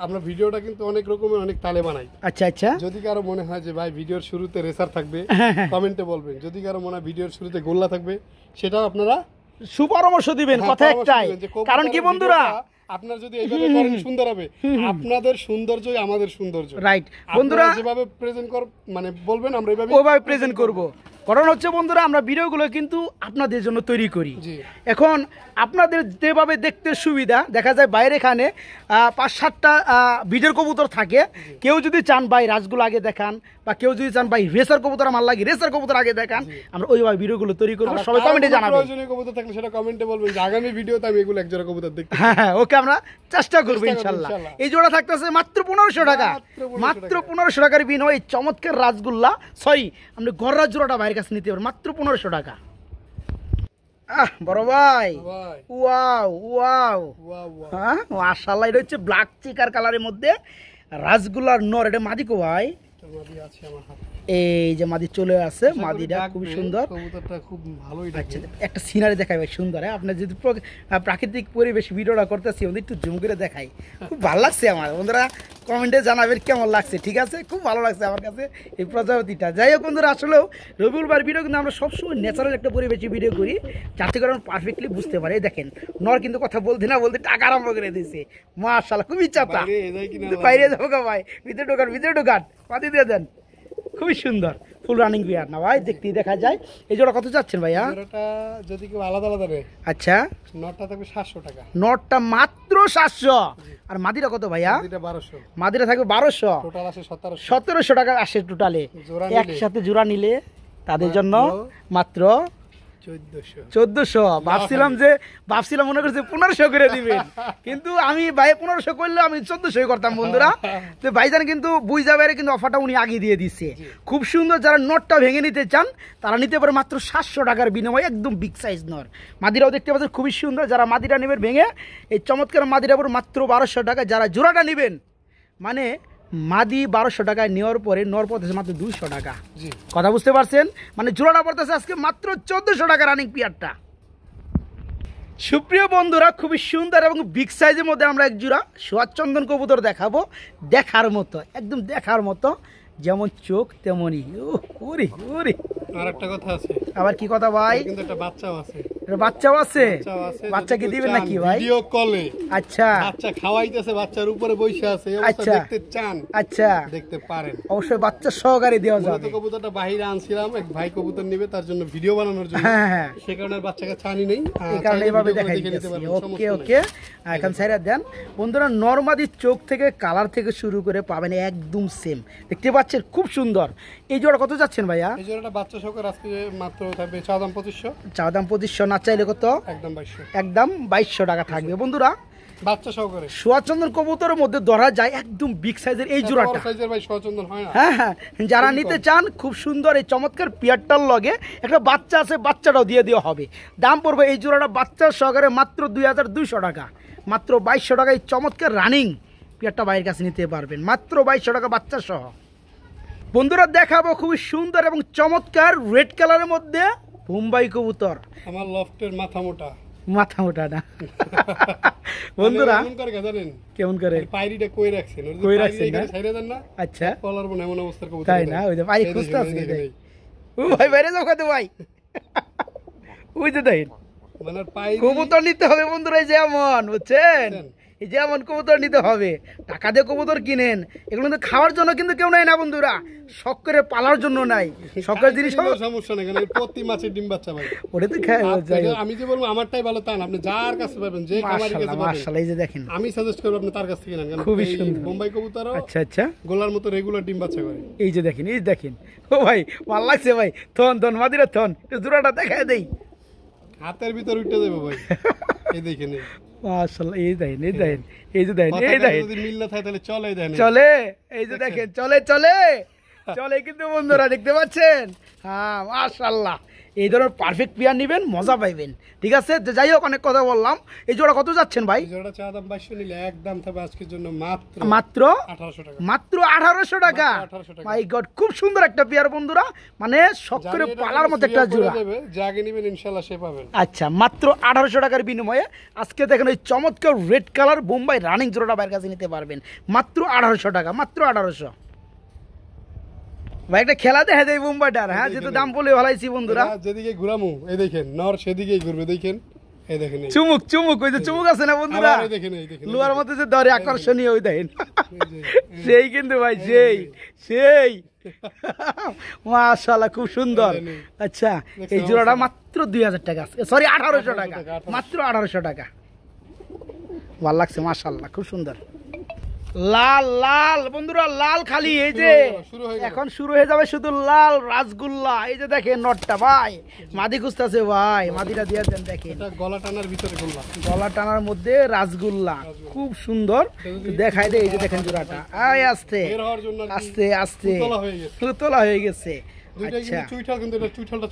আমরা ভিডিওটা কিন্তু অনেক রকমের অনেক তালে বানাই। আচ্ছা আচ্ছা। যদি কারো মনে হয় যে ভাই ভিডিওর শুরুতে রেসার থাকবে, কমেন্টে বলবেন। যদি কারো মনে হয় ভিডিওর শুরুতে গোল্লা থাকবে, সেটাও আপনারা সুপরামর্শ দিবেন। কথা একটাই, কারণ কি বন্ধুরা, আপনার যদি এইভাবে করেন সুন্দর হবে। আপনাদের সৌন্দর্যই আমাদের সৌন্দর্য। রাইট বন্ধুরা, যেভাবে প্রেজেন্ট কর মানে বলবেন আমরা এইভাবে ওইভাবে প্রেজেন্ট করব। কারণ হচ্ছে বন্ধুরা, আমরা ভিডিওগুলো কিন্তু আপনাদের জন্য তৈরি করি। জি। এখন আপনাদের যেভাবে দেখতে সুবিধা, দেখা যায় বাইরে এখানে 5-7টা ভিডিওর কবুতর থাকে। কেউ যদি চান ভাই রাজগুলো আগে দেখান, বা কেউ যদি চান ভাই রেসার কবুতর আমার লাগে রেসার কবুতর আগে দেখান, আমরা ওইভাবে ভিডিওগুলো তৈরি করবো। সবাই কমেন্টে জানাবেন। প্রয়োজনীয় কবুতর থাকলে সেটা কমেন্টে বলবেন যে আগামী ভিডিওতে আমি এগুলো একজোড়া কবুতর দেখতে। হ্যাঁ ওকে, আমরা চেষ্টা করবো ইনশাল্লাহ। এই জোড়া থাকতেছে মাত্র 1500 টাকা। মাত্র 1500 টাকার বিনিময়ে এই চমৎকার রাজগুল্লা, সরি আমরা গররা জোড়াটা বাইরের কাছে নিতে পারবো মাত্র 1500 টাকা। বড় ভাই, ওয়াও ওয়াও, হ্যাঁ মাশাআল্লাহ, এটা হচ্ছে ব্ল্যাক চিকার কালারের মধ্যে রাজগুলার নর। এটা মাদি কো ভাই? এই যে মাদি চলে আসে, মাদিটা খুব সুন্দর, কবুতরটা খুব ভালোই। আচ্ছা একটা সিনারি দেখাই ভাই সুন্দর। হ্যাঁ আপনার যদি প্রাকৃতিক পরিবেশ ভিডিওটা করতেছি, ওদের একটু জুম করে দেখাই। খুব ভালো লাগছে আমার বন্ধুরা, কমেন্টে জানাবেন কেমন লাগছে। ঠিক আছে, খুব ভালো লাগছে আমার কাছে এই প্রজাপতিটা। যাই হোক বন্ধুরা, আসলেও রবিউল ভাইয়ের ভিডিও কিন্তু আমরা সবসময় ন্যাচারাল একটা পরিবেশে ভিডিও করি, যাতে করে আমরা পারফেক্টলি বুঝতে পারি। দেখেন নর কিন্তু কথা বলতে না বলতে টাকা আরম্ভ করে দিয়েছে। মাশাআল্লাহ, খুবই চাপা। বাইরে যাবো গা ভাই, ভিতরে ঢোকান, ভিতরে ঢোকান, পাতি দিয়ে দেন। খুবই সুন্দর ফুল রানিং বিয়ার না ভাই, দেখতেই দেখা যায়। এই জোড়া কত চাচ্ছেন ভাইয়া? জোড়াটা যদি কেউ আলাদা আলাদা নেয়, আচ্ছা নটটা থাকবে 700 টাকা। নটটা মাত্র 700। আর মাদিরা কত ভাইয়া? মাদিটা 1200। মাদিরা থাকবে 1200। টোটাল আসে 1700 টাকা আসে টোটালে। একসাথে জোড়া নিলে তাদের জন্য মাত্র 1400। ভাবছিলাম মনে করছি 1500 করে দিবেন, কিন্তু আমি ভাই 1500 করলে আমি 1400 করতাম বন্ধুরা। তো ভাইজান কিন্তু বুঝা বাইরে কিন্তু অফারটা উনি আগে দিয়ে দিচ্ছে। খুব সুন্দর, যারা নটটা ভেঙে নিতে চান তারা নিতে পারে মাত্র 700 টাকার বিনিময়ে, একদম বিগ সাইজ নর। মাদিরাও দেখতে পাচ্ছেন খুবই সুন্দর। যারা মাদিরা নেবেন ভেঙে, এই চমৎকার মাদিরা পর মাত্র 1200 টাকা। যারা জোড়াটা নেবেন, মানে মাদি 1200 টাকায় নেওয়ার পরে নর পড়তেছে মাত্র 200 টাকা। কথা বুঝতে পারছেন? মানে জোড়াটা পড়তেছে আজকে মাত্র 1400 টাকা রানিং পিয়ারটা। সুপ্রিয় বন্ধুরা, খুবই সুন্দর এবং বিগ সাইজের মধ্যে আমরা এক জোড়া সোয়াচন্দন কবুতর দেখাবো, দেখার মতো, একদম দেখার মতো, যেমন চোখ তেমনই। ওরে ওরে, আর একটা কথা আছে। আবার কি কথা ভাই? কিন্তু একটা বাচ্চাও আছে। বাচ্চাও আছে? বাচ্চাকে দিবেন নাকি ভাই? ভিডিও কলে আচ্ছা বাচ্চা খাওয়াইতেছে, বাচ্চার উপরে বসে আছে, এই অবস্থা দেখতে চান? আচ্ছা দেখতে পারেন, অবশ্যই বাচ্চা সহকারে দেওয়া যাবে। তো কবুতরটা বাইরে আনছিলাম, এক ভাই কবুতর নেবে তার জন্য ভিডিও বানানোর জন্য। হ্যাঁ, সে কারণে বাচ্চাকে ছানি নেই, এই কারণে এইভাবে দেখাই দিতেছি। ওকে ওকে, এখন সাইরা দেন বন্ধুরা। নরমাদির চোখ থেকে কালার থেকে শুরু করে পাবেন একদম সেম, দেখতে পাচ্ছেন খুব সুন্দর। এই জোড়া কত যাচ্ছেন ভাইয়া? এই জোড়াটা বাচ্চা সহকারে আজকে মাত্র থাকবে চা দাম 2500। চা দাম 2500, না চাইলে কত? একদম 2200। একদম 2200 টাকা থাকবে বন্ধুরা, বাচ্চা সহকারে। সোয়াচন্দন কবুতরের মধ্যে ধরা যায় একদম বিগ সাইজের এই জোড়াটা। ভাই সোয়াচন্দন হয় না? হ্যাঁ হ্যাঁ, যারা নিতে চান খুব সুন্দর এই চমৎকার পিয়ারটার লগে একটা বাচ্চা আছে, বাচ্চাটাও দিয়ে দেওয়া হবে। দাম পড়বে এই জোড়াটা বাচ্চা সহকারে মাত্র 2200 টাকা। মাত্র 2200 টাকা এই চমৎকার রানিং পিয়ারটা বাইরের কাছে নিতে পারবেন, মাত্র 2200 টাকা বাচ্চা সহ। বন্ধুরা দেখাবো খুবই সুন্দর এবং চমৎকার রেড কালারের মধ্যে বোম্বাই কবুতর। আমার লফটের মাথা মোটা। মাথা মোটা না বন্ধুরা, কেমন করে পায়রিটা কই রাখছেন? কই রাখছেন না? ছাইরা দেন না? আচ্ছা, কলার বন এমন অবস্থার কবুতর, তাই না? ওই যে পায়রি খুঁজতে আছে ও ভাই, বাইরে যাও কত ভাই, ওই যে দেখেন মানে পায়রি কবুতর নিতে হবে বন্ধুরা, যেমন বুঝছেন, এই যেমন কবুতর নিতে হবে। টাকা দিয়ে কবুতর কিনেন, এগুলো কিন্তু খাওয়ার জন্য কিন্তু কেউ নেয় না বন্ধুরা, শখ করে পালার জন্য নাই। শখের জিনিস সমস্যা নেই, কারণ প্রতি মাছের ডিম বাচ্চা ভাই ওটা তো খায়। আমি যে বলবো আমারটাই ভালো তা না, আপনি যার কাছে পাবেন, যে খামারের কাছে পাবেন, মাশাআল্লাহ, এই যে দেখেন আমি সাজেস্ট করব আপনি তার কাছ থেকে নেন, কারণ খুবই সুন্দর বোম্বাই কবুতর। আচ্ছা আচ্ছা, গোলার মতো রেগুলার ডিম বাচ্চা করে। এই যে দেখেন, এই দেখেন, ও ভাই ভালো লাগছে ভাই। থন থন মাদিরা থন, জোড়াটা দেখায় দেই। হাতের ভিতর উঠে দেবো ভাই। এই দেখেন মাশাআল্লাহ, এই দেখেন, এই দেখেন, এই যে দেখেন, এই দেখেন, যদি মিল না থাকে তাহলে চলে দেন, চলে, এই যে দেখেন, চলে চলে চলে কিন্তু বন্ধুরা দেখতে পাচ্ছেন। হ্যাঁ মাশাআল্লাহ, এই ধরনের পারফেক্ট পেয়ার নেবেন, মজা পাইবেন। ঠিক আছে, যাই হোক অনেক কথা বললাম। এই জোড়া কত যাচ্ছেন ভাই? এই জোড়া চা দাম 2200 নিলে একদম থাকবে আজকের জন্য মাত্র মাত্র 1800 টাকা। মাত্র 1800 টাকা। 1800 টাকা। মাই গড, খুব সুন্দর একটা পেয়ার বন্ধুরা, মানে শখ করে পালার মতো একটা জোড়া। যে আগে নেবেন ইনশাআল্লাহ সে পাবেন। আচ্ছা, মাত্র 1800 টাকার বিনিময়ে আজকে দেখেন ওই চমৎকার রেড কালার বোম্বাই রানিং জোড়াটা বাইরের কাছে নিতে পারবেন মাত্র 1800 টাকা, মাত্র 1800। ভাই একটা খেলা দেখা যায় বোম্বাইটার, হ্যাঁ যেহেতু দাম বলে ভালাইছি বন্ধুরা। যেদিকে ঘুরামু এই দেখেন, নর সেদিকেই ঘুরবে, দেখেন এই দেখেন, চুমুক চুমুক, ওই যে চুমুক আছে না বন্ধুরা, এই দেখেন, এই দেখেন লোয়ার মধ্যে যে দরে আকর্ষণীয়, ওই দেখেন সেই কিন্তু ভাই, সেই সেই মাশাআল্লাহ, খুব সুন্দর। আচ্ছা, এই জোড়াটা মাত্র 2000 টাকা, সরি 1800 টাকা, মাত্র 1800 টাকা। ভালো লাগছে মাশাআল্লাহ, খুব সুন্দর। লাল লাল বন্ধুরা, লাল খালি, এই যে এখন শুরু হয়ে যাবে শুধু লাল রাসগোল্লা। এই যে দেখেন নটটা ভাই, মাদি খুঁজতেছে ভাই, মাদিটা দিয়ে দেন। দেখেন গলা টানার ভিতরে গোল্লা, গলা টানার মধ্যে রাসগোল্লা, খুব সুন্দর দেখাই দেয়। এই যে দেখেন জোড়াটা, আয় আস্তে আস্তে আস্তে তোলা হয়ে গেছে। আচ্ছা,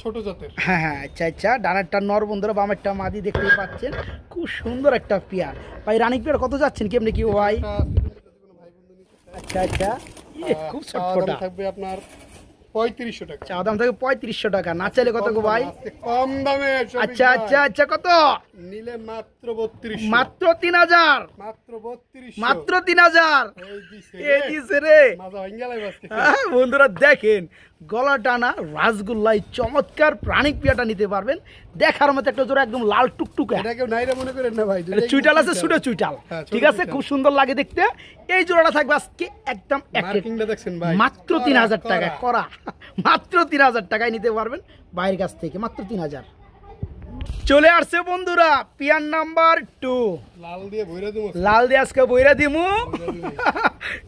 ছোট জাতের। হ্যাঁ হ্যাঁ, আচ্ছা আচ্ছা, ডানারটা নর বন্ধুরা, বামেরটা মাদি, দেখতে পাচ্ছেন খুব সুন্দর একটা পেয়ার। ভাই রানিং পেয়ার কত যাচ্ছেন কেমনি কি ভাই? আচ্ছা আচ্ছা, খুব ছটফটা থাকবে আপনার 3500 টাকা। চা দাম থাকবে 3500 টাকা, না চাইলে কত গো ভাই? কম দামে। আচ্ছা আচ্ছা আচ্ছা, কত নিলে মাত্র 3200, মাত্র 3000, মাত্র 3200, মাত্র 3000। এই দিছে রে মাজা ভাঙা লাগবে আজকে। বন্ধুরা দেখেন, গলা টানা রাসগোল্লাই চমৎকার প্রাণিক পেয়ারটা নিতে পারবেন। দেখার মতো একটা জোড়া, একদম লাল টুকটুকা, এটা কেউ নাইরা মনে করেন না ভাই, চুইটাল আছে, ছোট চুইটাল। ঠিক আছে, খুব সুন্দর লাগে দেখতে। এই জোড়াটা থাকবে আজকে একদম মার্কিংটা দেখছেন ভাই, মাত্র 3000 টাকা করা, মাত্র 3000 টাকায় নিতে পারবেন বাইরের কাছ থেকে, মাত্র 3000। চলে আসছে বন্ধুরা পিয়ার নাম্বার 2, লাল দিয়ে বইরা দিমু, লাল দিয়ে আজকে বইরা দিমু।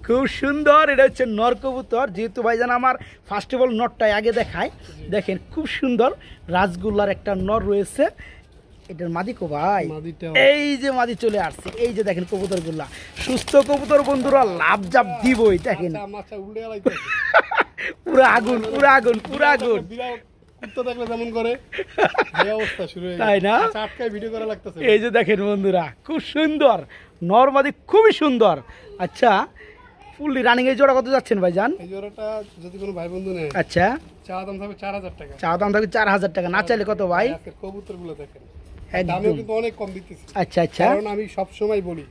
খুব সুন্দর, এটা হচ্ছে নর কবুতর। যেহেতু ভাইজান আমার ফার্স্ট অফ অল নরটাই আগে দেখায়, দেখেন খুব সুন্দর রাসগোল্লার একটা নর রয়েছে। এটার মাদি কো ভাই, এই যে মাদি চলে আসছে। এই যে দেখেন কবুতর গুলা, সুস্থ কবুতর বন্ধুরা, লাভ জাপ দিবই। দেখেন পুরো আগুন, পুরো আগুন, পুরো আগুন, তাই না? এই যে দেখেন বন্ধুরা, খুব সুন্দর নর মাদি, খুবই সুন্দর। আচ্ছা, ফুললি রানিং। এই জোড়া কত যাচ্ছেন ভাইজান? এই জোড়াটা যদি কোনো ভাই বন্ধু নেয়, আচ্ছা, চা দাম থাকবে 4000 টাকা। চা দাম থাকবে 4000 টাকা, না চাইলে কত ভাই? কবুতরগুলো দেখেন, একদম দামও কিন্তু অনেক কম দিতেছি। আচ্ছা আচ্ছা, কারণ আমি সব সময় বলি,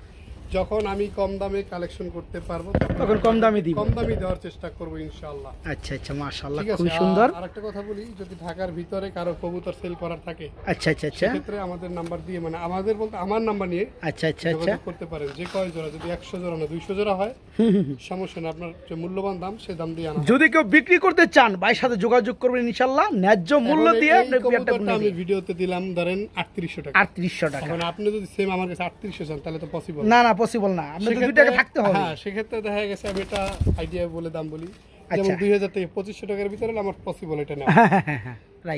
যখন আমি কম দামে কালেকশন করতে পারবো তখন কম দামে দিব, কম দামে দেওয়ার চেষ্টা করব ইনশাআল্লাহ। আচ্ছা আচ্ছা, মাশাআল্লাহ, খুব সুন্দর। আরেকটা কথা বলি, যদি ঢাকার ভিতরে কারো কবুতর সেল করার থাকে, আচ্ছা আচ্ছা আচ্ছা, সেক্ষেত্রে আমাদের নাম্বার দিয়ে, মানে আমাদের বলতে আমার নাম্বার নিয়ে আচ্ছা আচ্ছা আচ্ছা করতে পারেন। যে কয় জোড়া, যদি 100 জোড়া না 200 জোড়া হয়, সমস্যা না, আপনার যে মূল্যবান দাম সেই দাম দিয়ে আনা। যদি কেউ বিক্রি করতে চান ভাইয়ের সাথে যোগাযোগ করবেন ইনশাআল্লাহ, ন্যায্য মূল্য দিয়ে। আপনি কবুতরটা আমি ভিডিওতে দিলাম ধরেন 3800 টাকা, 3800 টাকা। এখন আপনি যদি সেম আমার কাছে 3800 চান তাহলে তো পসিবল না, না পসিবল না, আপনি তো 2 টাকা থাকতে হবে। হ্যাঁ, সেক্ষেত্রে দেখা গেছে আমি এটা আইডিয়া বলে দাম বলি, যেমন 2000 থেকে 2500 টাকার ভিতরে আমার পসিবল এটা না।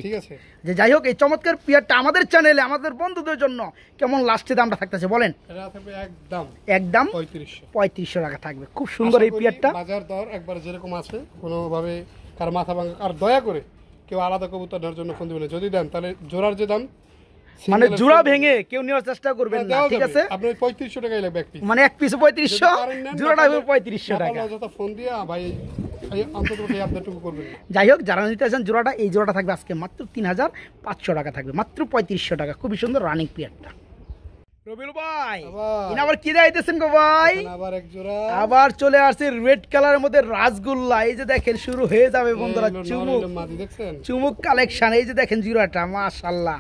ঠিক আছে, যে যাই হোক, এই চমৎকার পেয়ারটা আমাদের চ্যানেলে আমাদের বন্ধুদের জন্য কেমন লাস্টে দামটা থাকতেছে বলেন? এটা থাকবে একদম 3500 টাকা থাকবে। খুব সুন্দর এই পেয়ারটা। বাজার দর একবার যেরকম আছে, কোনোভাবে কার মাথা ভাঙা, আর দয়া করে কেউ আলাদা কবুতর নেওয়ার জন্য ফোন দিবেন। যদি দেন তাহলে জোড়ার যে দাম, মানে জোড়া ভেঙে কেউ নেওয়ার চেষ্টা করবেন না, ঠিক আছে? আপনি 3500 টাকাই লাগবে এক পিস, মানে এক পিস 3500, জোড়াটা হবে 3500 টাকা। যত ফোন দিয়া ভাই অন্তত এই আপডেটটুকু করবেন। যাই হোক, যারা নিতে চান জোড়াটা, এই জোড়াটা থাকবে আজকে মাত্র 3500 টাকা থাকবে, মাত্র 3500 টাকা। খুবই সুন্দর রানিং পেয়ারটা। রবিউল ভাই, ইনি আবার কি দেখাইতেছেন গো ভাই? আবার এক জোড়া, আবার চলে আসছে রেড কালারের মধ্যে রাসগোল্লা। এই যে দেখেন শুরু হয়ে যাবে বন্ধুরা, চুমুক চুমুক কালেকশন। এই যে দেখেন জোড়াটা, মাশাআল্লাহ,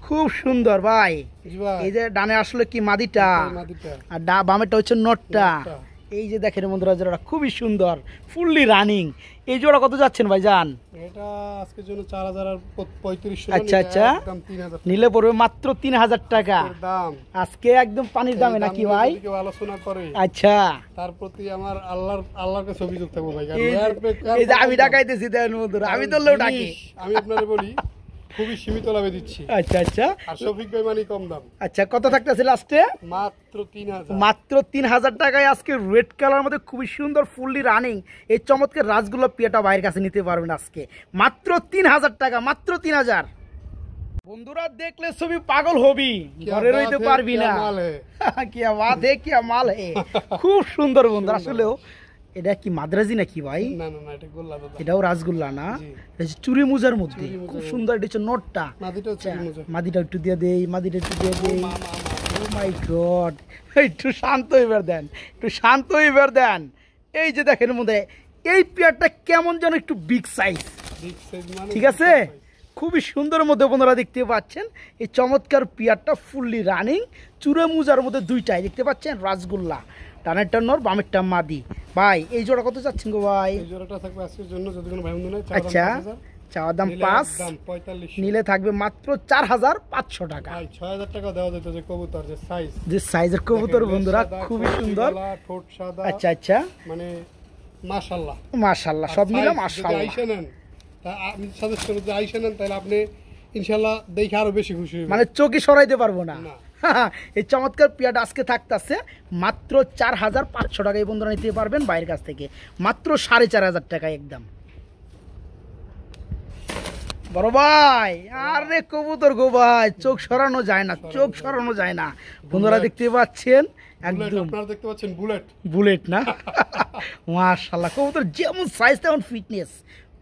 খুব সুন্দর ভাই। এই যে ডানে আসলে কি মাদিটা, আর বামেরটা হচ্ছে নটটা। এই যে দেখেন বন্ধুরা, জোড়াটা খুবই সুন্দর, ফুললি রানিং। এই জোড়া কত যাচ্ছেন ভাই জান? এটা আজকের জন্য 4000 আর 3500। আচ্ছা আচ্ছা, নিলে পড়বে মাত্র 3000 টাকা দাম। আজকে একদম পানির দামে নাকি ভাই? কেউ আলোচনা করে, আচ্ছা, তার প্রতি আমার আল্লাহর কাছে অভিযোগ থাকবো ভাই। এই যে আমি ডাকাইতেছি দেখেন বন্ধুরা, আমি তো লোক ডাকি। আমি আপনারে বলি, খুবই সীমিত লাভে দিচ্ছি। আচ্ছা আচ্ছা, আর শফিক ভাই মানে কম দাম। আচ্ছা কত থাকতেছে লাস্টে? মাত্র 3000। মাত্র 3000 টাকায় আজকে রেড কালার মধ্যে খুবই সুন্দর ফুললি রানিং এই চমৎকার রাজগোল্লা পিয়াটা ভাইয়ের কাছে নিতে পারবেন আজকে মাত্র 3000 টাকা, মাত্র 3000। বন্ধুরা দেখলে ছবি পাগল হবি, ঘরে রইতে পারবি না। কিয়া বাত হে, কিয়া মাল হে, খুব সুন্দর বন্ধুরা। আসলেও এটা কি মাদ্রাজি নাকি ভাই? না না না, এটা গোল্লা দাদা। এটাও রাসগোল্লা না? এটা চুরি মুজার মধ্যে খুব সুন্দর। এটা হচ্ছে নোটটা, মাদিটাও চুরি মুজা। মাদিটা একটু দিয়ে দেই, মাদিটা একটু দিয়ে দেই। ও মাই গড, একটু শান্ত হইবার দেন, একটু শান্ত হইবার দেন। এই যে দেখেন মধ্যে এই পেয়ারটা কেমন যেন একটু বিগ সাইজ, ঠিক আছে? খুবই সুন্দর মধ্যে বন্ধুরা দেখতে পাচ্ছেন এই চমৎকার পেয়ারটা ফুললি রানিং চুরে মুজার মধ্যে দুইটাই দেখতে পাচ্ছেন রাসগোল্লা। ডানেরটা নর, বামেরটা মাদি। ভাই এই জোড়া কত চাচ্ছেন গো ভাই? এই জোড়াটা থাকবে আজকের জন্য যদি কোনো ভাই বন্ধু নাই। আচ্ছা, চাওয়া দাম 5, নিলে থাকবে মাত্র 4500 টাকা। ভাই 6000 টাকা দেওয়া যেত যে কবুতর যে সাইজ, যে সাইজের কবুতর বন্ধুরা খুবই সুন্দর। ঠোঁট সাদা, আচ্ছা আচ্ছা, মানে মাশাআল্লাহ মাশাআল্লাহ, সব মিলে মাশাআল্লাহ। আইসা নেন, তা আমি সাজেস্ট করব যে আইসা নেন, তাহলে আপনি ইনশাআল্লাহ দেখে আরো বেশি খুশি হবেন। মানে চোখে সরাইতে পারবো না। এই চমৎকার পেয়ারটা আজকে থাকতেছে মাত্র 4500 টাকায় বন্ধুরা নিতে পারবেন বাইরের কাছ থেকে, মাত্র 4500 টাকায় একদম। বড় ভাই আরে কবুতর গো ভাই, চোখ সরানো যায় না, চোখ সরানো যায় না বন্ধুরা। দেখতে পাচ্ছেন একদম, আপনারা দেখতে পাচ্ছেন বুলেট, বুলেট না? মাশাআল্লাহ, কবুতর যেমন সাইজ তেমন ফিটনেস,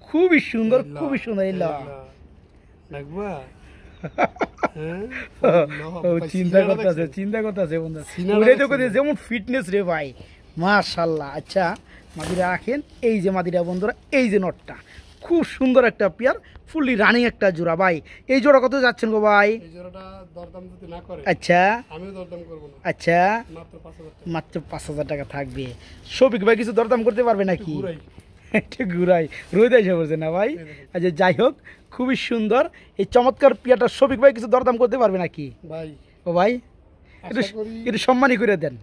খুবই সুন্দর, খুবই সুন্দর। দেখবা চিন্তা করতেছে, চিন্তা করতেছে বন্ধুরা, যেমন ফিটনেস রে ভাই, মাশাআল্লাহ। আচ্ছা মাদিরা রাখেন, এই যে মাদিরা বন্ধুরা, এই যে নটটা খুব সুন্দর একটা পেয়ার ফুললি রানিং একটা জোড়া। ভাই এই জোড়া কত যাচ্ছেন গো ভাই? এই জোড়াটা দরদাম যদি না করে, আচ্ছা আমিও দরদাম করব না। আচ্ছা, মাত্র 5000 টাকা, মাত্র 5000 টাকা থাকবে। শফিক ভাই কিছু দরদাম করতে পারবে নাকি? ঘুরাই রোদ এসে পড়ছে না ভাই? আচ্ছা যাই হোক, খুবই সুন্দর এই চমৎকার পিয়াটা শফিক ভাই কিছু দরদাম করতে পারবে নাকি ভাই? ও ভাই একটু সম্মানই করে দেন,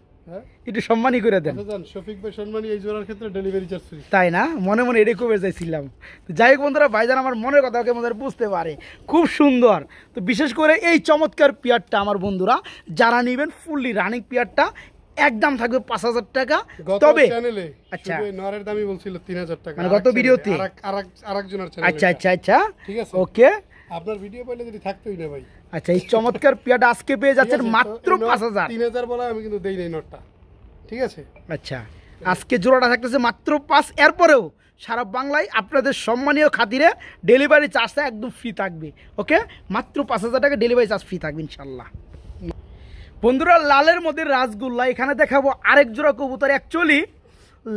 একটু সম্মানই করে দেন। শফিক ভাই সম্মানী এই জোড়ার ক্ষেত্রে ডেলিভারি চার্জ ফ্রি, তাই না? মনে মনে এটাই কবে চাইছিলাম। তো যাই হোক বন্ধুরা, ভাইজান আমার মনের কথা আমাদের বুঝতে পারে, খুব সুন্দর। তো বিশেষ করে এই চমৎকার পিয়ারটা আমার বন্ধুরা যারা নেবেন ফুললি রানিং পিয়ারটা একদম থাকবে 5000 টাকা। তবে আচ্ছা নরের দামই বলছিল 3000 টাকা, মানে গত ভিডিওতে আরেকজনের চ্যানেল। আচ্ছা আচ্ছা আচ্ছা, ঠিক আছে, ওকে। আপনার ভিডিও পাইলে যদি থাকতোই না ভাই। আচ্ছা এই চমৎকার পিয়াটা আজকে পেয়ে যাচ্ছেন মাত্র 5000। 3000 বলা আমি কিন্তু দেই নাই নটটা, ঠিক আছে? আচ্ছা আজকে জোড়াটা থাকতেছে মাত্র 5। এরপরেও সারা বাংলায় আপনাদের সম্মানীয় খাতিরে ডেলিভারি চার্জটা একদম ফ্রি থাকবে। ওকে, মাত্র 5000 টাকা ডেলিভারি চার্জ ফ্রি থাকবে ইনশাল্লাহ। বন্ধুরা লালের মধ্যে রাসগোল্লা, এখানে দেখাবো আরেক জোড়া কবুতর। অ্যাকচুয়ালি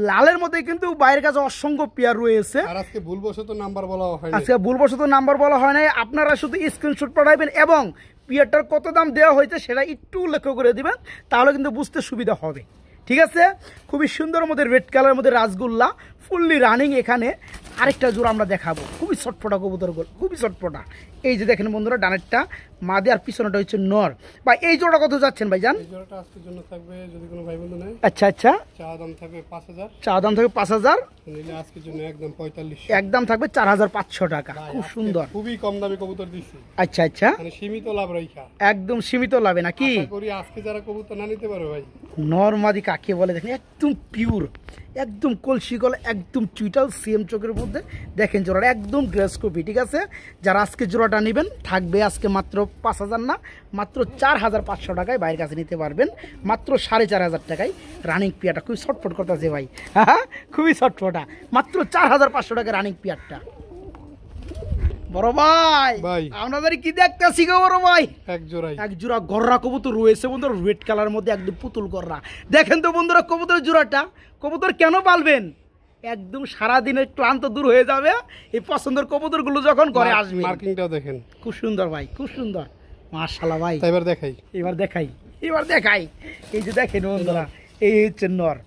লালের মধ্যে কিন্তু বাইরের কাছে অসংখ্য পেয়ার রয়েছে। আর আজকে ভুলবশত নাম্বার বলা হয় না, আজকে ভুলবশত নাম্বার বলা হয় না। আপনারা শুধু স্ক্রিনশট পাঠাবেন এবং পেয়ারটার কত দাম দেওয়া হয়েছে সেটা একটু উল্লেখ করে দিবেন, তাহলে কিন্তু বুঝতে সুবিধা হবে। ঠিক আছে, খুবই সুন্দর মধ্যে রেড কালারের মধ্যে রাসগোল্লা ফুললি রানিং। এখানে আরেকটা জোড়া আমরা দেখাবো, খুবই ছটফটা কবুতর, খুবই ছটফটা। এই যে দেখেন বন্ধুরা, ডানেরটা মাদি আর পিছনেটা হচ্ছে নর। বা এই জোড়া কত যাচ্ছেন ভাইজান? এই জোড়াটা আজকের জন্য থাকবে যদি কোনো ভাই বন্ধু নেয়। আচ্ছা আচ্ছা, চা দাম থাকবে 5000, চা দাম থাকবে 5000, নিলে আজকের জন্য একদম 4500, একদম থাকবে 4500 টাকা। খুব সুন্দর, খুবই কম দামে কবুতর দিচ্ছি। আচ্ছা আচ্ছা, মানে সীমিত লাভ রাখা, একদম সীমিত লাভে নাকি? আশা করি আজকে যারা কবুতর না নিতে পারো ভাই, নরমাদি কাকে বলে দেখেন, একদম পিওর, একদম কলসি গলা, একদম চুইটাল সেম চোখের মধ্যে দেখেন জোড়াটা একদম ড্রেস কপি। ঠিক আছে, যারা আজকে জোড়াটা নেবেন থাকবে আজকে মাত্র 5000 না, মাত্র 4500 টাকায় বাইরের কাছে নিতে পারবেন, মাত্র 4500 টাকায়। রানিং পিয়ারটা খুবই ছটফট করতেছে ভাই, হ্যাঁ খুবই ছটফটা, মাত্র 4500 টাকা রানিং পিয়ারটা। বড় ভাই আপনাদের কি দেখতেছি গো বড় ভাই? এক জোড়া গররা কবুতর রয়েছে বন্ধুরা, রেড কালার মধ্যে একদম পুতুল গররা। দেখেন তো বন্ধুরা কবুতরের জোড়াটা, কবুতর কেন পালবেন? একদম সারাদিনের ক্লান্ত দূর হয়ে যাবে এই পছন্দের কবুতরগুলো যখন ঘরে আসবে। মার্কিংটাও দেখেন, খুব সুন্দর ভাই, খুব সুন্দর, মাশাআল্লাহ ভাই। এবার দেখাই, এবার দেখাই। এই যে দেখেন বন্ধুরা, এই হচ্ছে নর,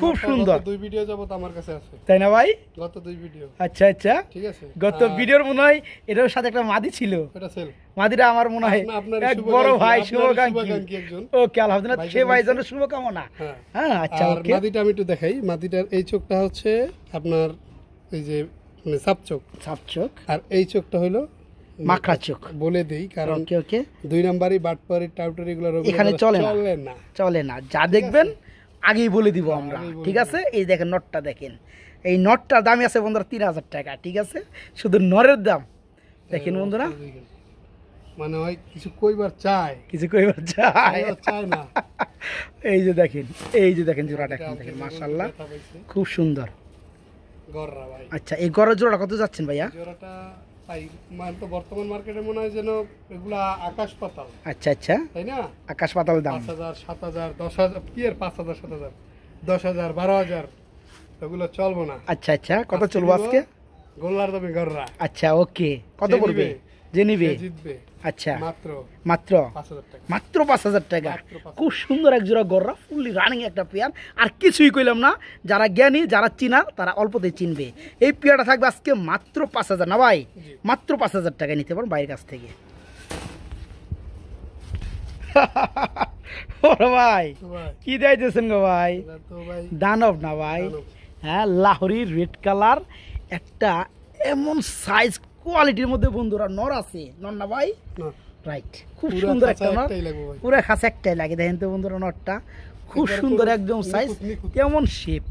খুব সুন্দর। দুই ভিডিও যাবত আমার কাছে আছে, তাই না ভাই? গত দুই ভিডিও। আচ্ছা আচ্ছা, ঠিক আছে। গত ভিডিওর মনে হয় এটার সাথে একটা মাদি ছিল, এটা সেল মাদিরা আমার মনে হয় এক বড় ভাই শুভকাঙ্ক্ষী একজন। ওকে আলহামদুলিল্লাহ, সে ভাইজানের শুভকামনা। হ্যাঁ আচ্ছা, ওকে। মাদিটা আমি একটু দেখাই। মাদিটার এই চোখটা হচ্ছে আপনার এই যে মানে সাপ চোখ, সাপ চোখ, আর এই চোখটা হলো মাকড়া চোখ বলে দেই, কারণ ওকে ওকে 2 নাম্বারই বাটপারি টাউটারি এগুলো এখানে চলে না। চলে না, যা দেখবেন আগেই বলে দিব আমরা, ঠিক আছে। এই দেখেন নটটা দেখেন, এই নটটার দামই আছে বন্ধুরা 3000 টাকা, ঠিক আছে। শুধু নরের দাম দেখেন বন্ধুরা, মানে হয় কিছু কইবার চায়, কিছু কইবার চাই চায় না। এই যে দেখেন জোড়াটা এখন দেখেন, মাশাআল্লাহ খুব সুন্দর গররা ভাই। আচ্ছা, এই গড়ের জোড়াটা কত যাচ্ছেন ভাইয়া? জোড়াটা ভাই মানে তো বর্তমান মার্কেটে মনে হয় যেন এগুলা আকাশ পাতাল। আচ্ছা আচ্ছা, তাই না? আকাশ পাতাল দাম 5000 7000 10000 কি এর 5000 7000 10000 12000 এগুলো চলবো না। আচ্ছা আচ্ছা, কত চলবো আজকে? গোল্লার দামে গররা। আচ্ছা ওকে, কত পড়বে যে নিবে? জিতবে আচ্ছা মাত্র মাত্র 5000 টাকা। মাত্র 5000 টাকা। খুব সুন্দর এক জোড়া গররা, ফুললি রানিং একটা পেয়ার। আর কিছুই কইলাম না, যারা জ্ঞানী যারা চিনার তারা অল্পতেই চিনবে। এই পেয়ারটা থাকবে আজকে মাত্র 5000 না ভাই, মাত্র 5000 টাকায় নিতে পারেন বাইরের কাছ থেকে। ওরে ভাই তো ভাই কি দিয়েছেন গো ভাই? তো ভাই দানব না ভাই, হ্যাঁ লাহোরি রেড কালার একটা, এমন সাইজ কোয়ালিটির মধ্যে বন্ধুরা নর আছে, নর না ভাই? না রাইট, খুব পুরা সুন্দর খাঁচা একটা নর, একটাই লাগবে ভাই। পুরো খাঁচা একটাই লাগে। দেখেন তো বন্ধুরা নটটা খুব একবার সুন্দর, পুরো একদম সাইজ নিখুঁত। কেমন শেপ।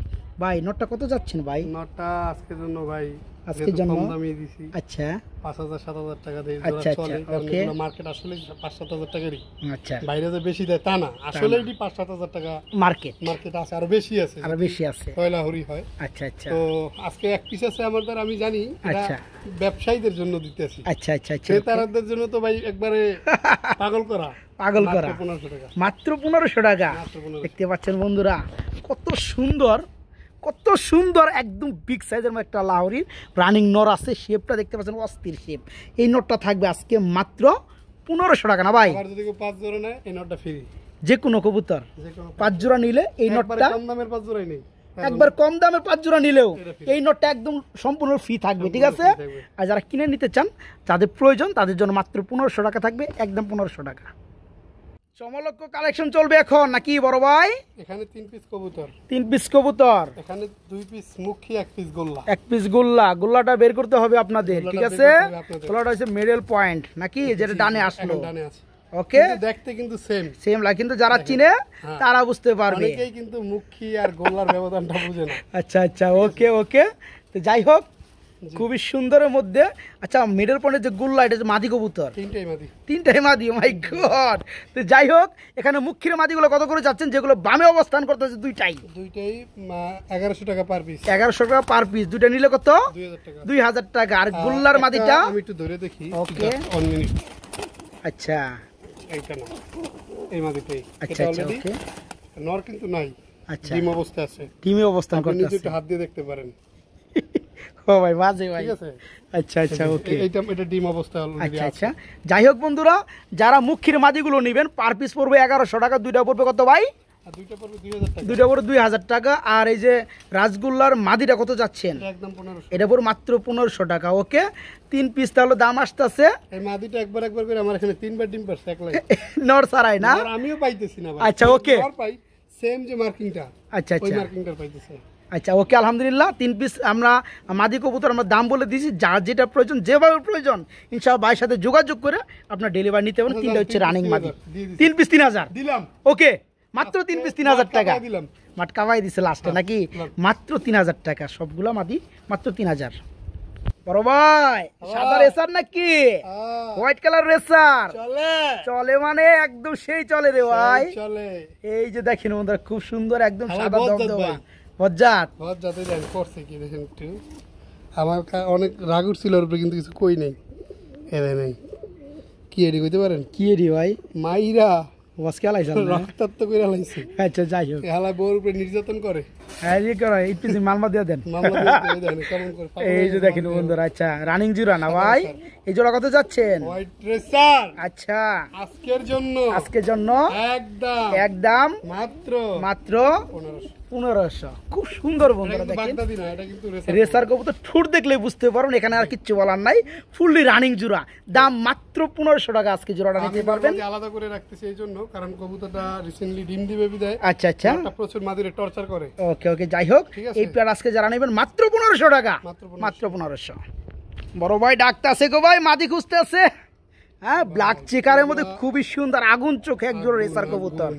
ভাই নটটা কত যাচ্ছেন ভাই? নটা আজকের জন্য ভাই, আজকের যেহেতু জন্য? কম দামে দিছি আচ্ছা 5000 7000 টাকা দিয়ে আচ্ছা, জোড়া চলে, আচ্ছা, কারণ okay. এগুলো মার্কেট আসলে 5-7 টাকারই। আচ্ছা, বাইরে যে বেশি দেয় তা না, আসলে এটি 5-7 টাকা মার্কেট মার্কেট আছে, আরো বেশি আছে, আরো বেশি আছে। কয়লাহরি হয়। আচ্ছা আচ্ছা তো আজকে এক পিস আছে আমাদের, আমি জানি এটা আচ্ছা। ব্যবসায়ীদের জন্য দিতেছি, আচ্ছা আচ্ছা আচ্ছা, ক্রেতাদের জন্য তো ভাই একবারে পাগল করা। পাগল মাত্র করা 1500 টাকা। মাত্র 1500 টাকা। মাত্র 1500 দেখতে পাচ্ছেন বন্ধুরা কত সুন্দর, কত সুন্দর, একদম বিগ সাইজের একটা লাহোরির রানিং নর আছে। শেপটা দেখতে পাচ্ছেন অস্থির শেপ। এই নটটা থাকবে আজকে মাত্র 1500 টাকা না ভাই? আবার যদি কেউ 5 জোড়া নেয় এই নটটা ফ্রি, যে কোনো কবুতর যে কোনো 5 জোড়া নিলে এই একবারে নটটা, কম দামের 5 জোড়াই নেই, একবার কম দামে 5 জোড়া নিলেও এটা free। এই নটটা একদম সম্পূর্ণ ফ্রি থাকবে, ঠিক আছে। free থাকবে। আর যারা কিনে নিতে চান, যাদের প্রয়োজন তাদের জন্য মাত্র 1500 টাকা থাকবে, একদম 1500 টাকা। চমলক্ষ কালেকশন চলবে এখন নাকি বড় ভাই? এখানে 3 পিস কবুতর, 3 পিস কবুতর, এখানে 2 পিস মুখী, 1 পিস গোল্লা। 1 পিস গোল্লা। গোল্লাটা বের করতে হবে আপনাদের, গোল্লাটা ঠিক বের আছে। করতে হবে আপনাদের। গোল্লাটা হচ্ছে মিডল পয়েন্ট নাকি, যেটা ডানে আসলো, এখন ডানে আছে, ওকে। কিন্তু দেখতে কিন্তু সেম সেম লাগে, কিন্তু যারা চিনে হ্যাঁ। তারা বুঝতে পারবে। অনেকেই কিন্তু মুখী আর গোল্লার ব্যবধানটা বুঝে না। আচ্ছা আচ্ছা, ওকে ওকে। তো যাই হোক, খুবই সুন্দরের মধ্যে। আচ্ছা, মিডল পয়েন্টের যে গোল্লা, এটা হচ্ছে মাদি কবুতর, 3টাই মাদি। 3টাই মাদি, মাই গড। তো যাই হোক, এখানে মুখির মাদিগুলো কত করে যাচ্ছেন? যেগুলো বামে অবস্থান করতেছে দুইটাই 1100 টাকা পার পিস, 1100 টাকা পার পিস। দুইটা নিলে কত? 2000 টাকা। 2000 টাকা। আর গোল্লার মাদিটা? আমি একটু ধরে দেখি, Okay. 1 মিনিট। আচ্ছা এইটা না, এই মাদিটাই। আচ্ছা এটা আচ্ছা, already ওকে। নর কিন্তু নাই, আচ্ছা, ডিম অবস্থায় আছে, টিমে অবস্থান আপনি নিজে করতেছে। একটু হাত দিয়ে দেখতে পারেন, ও ভাই বাজে ভাই। ঠিক আছে। আচ্ছা আচ্ছা, ওকে। এটা ডিম অবস্থায় অলরেডি আচ্ছা আছে। আচ্ছা, যাই হোক বন্ধুরা, যারা মুখির মাদিগুলো নেবেন পার পিস পড়বে 1100 টাকা। দুইটা পড়বে কত ভাই? আর দুইটা পড়বে 2000 টাকা। দুইটা পড়বে 2000 টাকা। আর এই যে রাসগোল্লার মাদিটা কত যাচ্ছেন? এটা একদম 1500। এটা পড়বে মাত্র 1500 টাকা, ওকে। 3 পিস তাহলে দাম আসতেছে। এই মাদিটা একবার করে আমার এখানে 3 বার ডিম পারছে এক লাইন। নর সারাই না? আর আমিও পাইতেছি না ভাই। আচ্ছা, ওকে। নর পাই সেম যে মার্কিংটা, আচ্ছা ওই আচ্ছা মার্কিংটা পাইতেছে। আচ্ছা, ওকে, আলহামদুলিল্লাহ। 3 পিস আমরা মাদি কবুতর আমরা দাম বলে দিয়েছি, যার যেটা প্রয়োজন, যেভাবে প্রয়োজন ইনশাআল্লাহ ভাইয়ের সাথে যোগাযোগ করে আপনার ডেলিভারি নিতে পারেন। 3টা হচ্ছে রানিং মাদি। 3 পিস 3000 দিলাম, ওকে। মাত্র 3 পিস 3000 টাকা। দিলাম। মাঠ কামাই দিছে লাস্টে নাকি? দিলাম। মাত্র 3000 টাকা সবগুলা মাদি, মাত্র 3000। বড় ভাই সাদা রেসার নাকি? হোয়াইট কালার রেসার চলে চলে মানে একদম সেই চলে রে ভাই। চলে। এই যে দেখেন বন্ধুরা, খুব সুন্দর একদম আমার সাদা বজ্জাত দবদবা ভাই। বজ্জাত। ঘর যাতে দেন করছে কি দেখেন একটু, আমার অনেক রাগ উঠছিল ওর উপরে, কিন্তু কিছু কই নেই, এদের নেই। কি এডি কইতে পারেন? কি রে ভাই? মাইরা ওয়াস কে লাইছেন না? রক্তাক্ত করে লাইছে। আচ্ছা, যাই হোক, হালা বউর উপরে নির্যাতন করে, হ্যাঁ এই করে এই পিস মালমা দিয়ে দেন। মামলা দিয়ে দেন কেমন করে। এই যে দেখেন বন্ধুরা, আচ্ছা রানিং জোড়া না ভাই? এই জোড়া কত যাচ্ছেন? হোয়াইট ড্রেসার আচ্ছা, আজকের জন্য একদম একদম মাত্র মাত্র 1500। 1500। খুব সুন্দর বন্ধুরা, এটা কিন্তু দেখেন বাগদাদি না, এটা কিন্তু রেসার। রেসার কবুতর ঠুট দেখলে বুঝতে পারবেন, এখানে আর কিচ্ছু বলার নাই। ফুললি রানিং জোড়া, দাম মাত্র 1500 টাকা। আজকে জোড়াটা নিতে পারবেন। আমি আলাদা করে রাখতেছি এই জন্য, কারণ কবুতরটা রিসেন্টলি ডিম দিবে বিদায়। আচ্ছা আচ্ছা, একটা প্রচুর মাদিরে টর্চার করে। ওকে ওকে, যাই হোক, ঠিক আছে। এই প্লেয়ার আজকে যারা নেবেন মাত্র 1500 টাকা, মাত্র 1500 মাত্র 1500। বড় ভাই ডাকতেছে গো ভাই, মাদি খুঁজতেছে। হ্যাঁ, ব্ল্যাক চেকারের মধ্যে খুবই সুন্দর আগুন চোখে এক জোড়া রেসার কবুতর।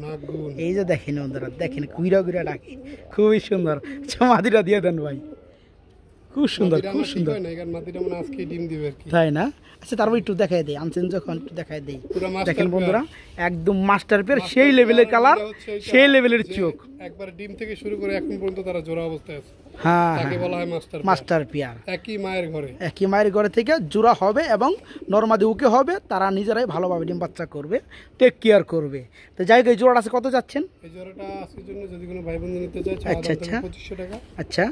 এই যে দেখেন বন্ধুরা, দেখেন কুইরা কুইরা ডাকে, খুবই সুন্দর। আচ্ছা, মাদিটা দিয়ে দেন ভাই, খুব সুন্দর, খুব সুন্দর, তাই না? আচ্ছা, তারপর একটু দেখাই দেয়, আনছেন যখন একটু দেখাই দেয়। দেখেন বন্ধুরা, একদম মাস্টার পেয়ার, সেই লেভেলের কালার, সেই লেভেলের চোখ, একবার ডিম থেকে শুরু করে এখন পর্যন্ত তারা জোড়া অবস্থায় আছে। হ্যাঁ, তাকে বলা হয় মাস্টার পেয়ার। একই মায়ের ঘরে, একই মায়ের ঘরে থেকে জোড়া হবে এবং নর্মাদি উকে হবে, তারা নিজেরাই ভালোভাবে ডিম বাচ্চা করবে, টেক কেয়ার করবে। তো যাই হোক, এই জোড়াটা আছে কত যাচ্ছেন? এই জোড়াটা আজকের জন্য যদি কোনো ভাই বন্ধু নিতে চায়, আচ্ছা আচ্ছা, 2500 টাকা। আচ্ছা,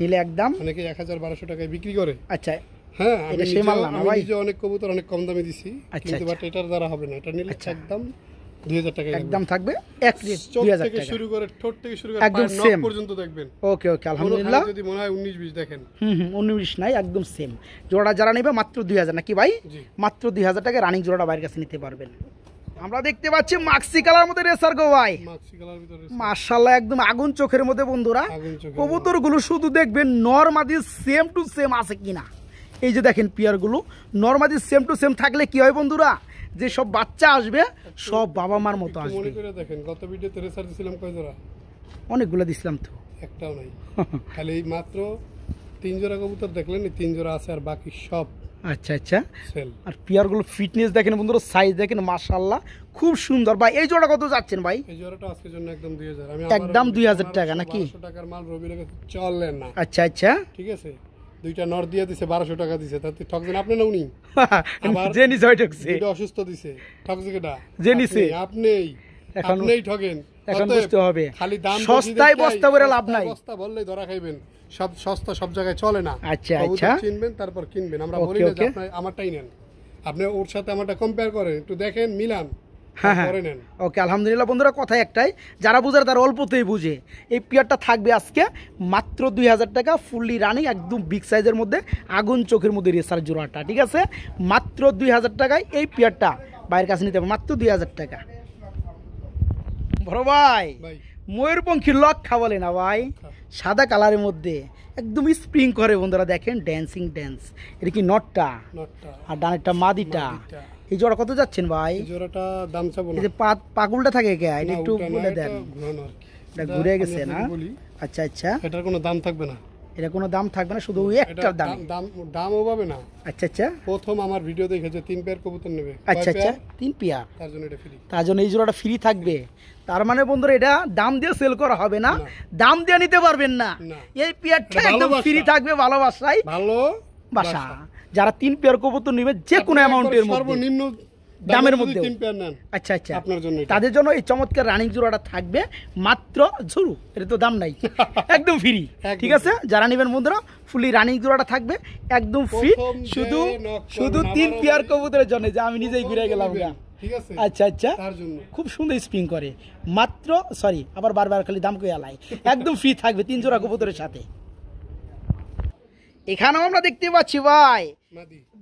নিলে একদম অনেকে 1000-1200 টাকায় বিক্রি করে। আচ্ছা, হ্যাঁ, আমি সেই মাল না ভাই, নিজে অনেক কবুতর অনেক কম দামে দিছি, কিন্তু বাট এটার দ্বারা হবে না। এটা নিলে একদম 2000 টাকা একদম থাকবে, এক রেট 2000 টাকা থেকে শুরু করে, ঠোঁট থেকে শুরু করে একদম নখ সেম পর্যন্ত দেখবেন। ওকে ওকে, আলহামদুলিল্লাহ। যদি মনে হয় 19-20 দেখেন, 19 নাই, একদম সেম জোড়া। যারা নেবে মাত্র 2000 নাকি ভাই? মাত্র 2000 টাকা রানিং জোড়াটা বাইরের কাছে নিতে পারবেন। আমরা দেখতে পাচ্ছি মাক্সি কালার মধ্যে রেসার গো ভাই, মাক্সি কালার ভিতরে মাশাআল্লাহ, একদম আগুন চোখের মধ্যে বন্ধুরা। কবুতরগুলো শুধু দেখবেন নরমাদি সেম টু সেম আছে কিনা। এই যে দেখেন পেয়ারগুলো নরমাদি সেম টু সেম থাকলে কি হয় বন্ধুরা, যে সব বাচ্চা আসবে সব বাবা মার মতো আসবে। মনে করে দেখেন, গত ভিডিওতে রেসার দিছিলাম কয় জোড়া? অনেকগুলো দিছিলাম তো, একটাও নাই। খালি মাত্র 3 জোড়া কবুতর দেখলেন, 3 জোড়া আছে, আর বাকি সব আচ্ছা আচ্ছা। সেল। আর পেয়ারগুলো ফিটনেস দেখেন বন্ধুরা, সাইজ দেখেন, মাশাআল্লাহ খুব সুন্দর। ভাই এই জোড়া কত যাচ্ছেন ভাই? এই জোড়াটা আজকের জন্য একদম 2000। আমি একদম 2000 টাকা নাকি? 1200 টাকার মাল রবির কাছে চলে না। আচ্ছা আচ্ছা, ঠিক আছে, দুইটা নর দিয়ে দিছে 1200 টাকা দিছে, তাতে ঠকছেন আপনি না উনি? যে নিছে ওই ঠকছে, দুইটা অসুস্থ দিছে, ঠকছে কেডা? যে নিছে আপনিই, আপনিই ঠকেন। এখন বুঝতে হবে, খালি দাম সস্তায় বস্তা করে লাভ নাই, বস্তা বললেই ধরা খাইবেন। সব সস্তা সব জায়গায় চলে না। আচ্ছা আচ্ছা, চিনবেন তারপর কিনবেন। আমরা বলি না যে আপনি আমারটাই নেন, আপনি ওর সাথে আমারটা কম্পেয়ার করেন, একটু দেখেন, মিলান, করে নেন। ওকে, আলহামদুলিল্লাহ বন্ধুরা, কথা একটাই, যারা বুঝার তারা অল্পতেই বুঝে। এই পেয়ারটা থাকবে আজকে মাত্র 2000 টাকা, ফুললি রানিং, একদম বিগ সাইজের মধ্যে আগুন চোখের মধ্যে রেসার জোড়াটা। ঠিক আছে, মাত্র 2000 টাকায় এই পেয়ারটা বাইরের কাছে নিতে হবে, মাত্র 2000 টাকা। বড় ভাই, ময়ূরপঙ্খী লক্ষা বলে না ভাই, সাদা কালারের মধ্যে একদম স্প্রিং করে বন্ধুরা, দেখেন ড্যান্সিং ড্যান্স। এটা কি নটটা, আর ডানেরটা মাদিটা। এই জোড়া কত যাচ্ছেন ভাই? এই জোড়াটা দাম চাবো না। এই যে পাগুলটা থাকে কে, এটা একটু বলে দেন। এটা ঘুরে গেছে না? আচ্ছা আচ্ছা, এটার কোনো দাম থাকবে না, এটা কোনো দাম থাকবে না, শুধু একটার দাম। দামও পাবে না। আচ্ছা আচ্ছা, প্রথম আমার ভিডিও দেখে যে 3 পেয়ার কবুতর নেবে, আচ্ছা আচ্ছা, 3 পেয়ার, তার জন্য এটা ফ্রি। তার জন্য এই জোড়াটা ফ্রি থাকবে। তার মানে বন্ধুরা, এটা দাম দিয়ে সেল করা হবে না, দাম দিয়ে নিতে পারবেন না। এই পেয়ারটা একদম ফ্রি থাকবে, ভালোবাসাই ভালোবাসা। যারা 3 পেয়ার কবুতর নেবে যে কোনো অ্যামাউন্টের মধ্যে, সর্বনিম্ন দামের মধ্যে, আচ্ছা আচ্ছা, তাদের জন্য এই চমৎকার রানিং জোড়াটা থাকবে মাত্র ঝুরু, এটা তো দাম নাই, একদম ফ্রি। ঠিক আছে, যারা নেবেন বন্ধুরা, ফুলি রানিং জোড়াটা থাকবে একদম ফ্রি, শুধু শুধু 3 পেয়ার কবুতরের জন্য, যে আমি নিজেই ঘুরে গেলাম। আচ্ছা আচ্ছা, খুব সুন্দর স্প্রিং করে, মাত্র সরি আবার বারবার খালি দাম কই আলাই, একদম ফ্রি থাকবে 3 জোড়া কবুতরের সাথে। এখানেও আমরা দেখতে পাচ্ছি ভাই,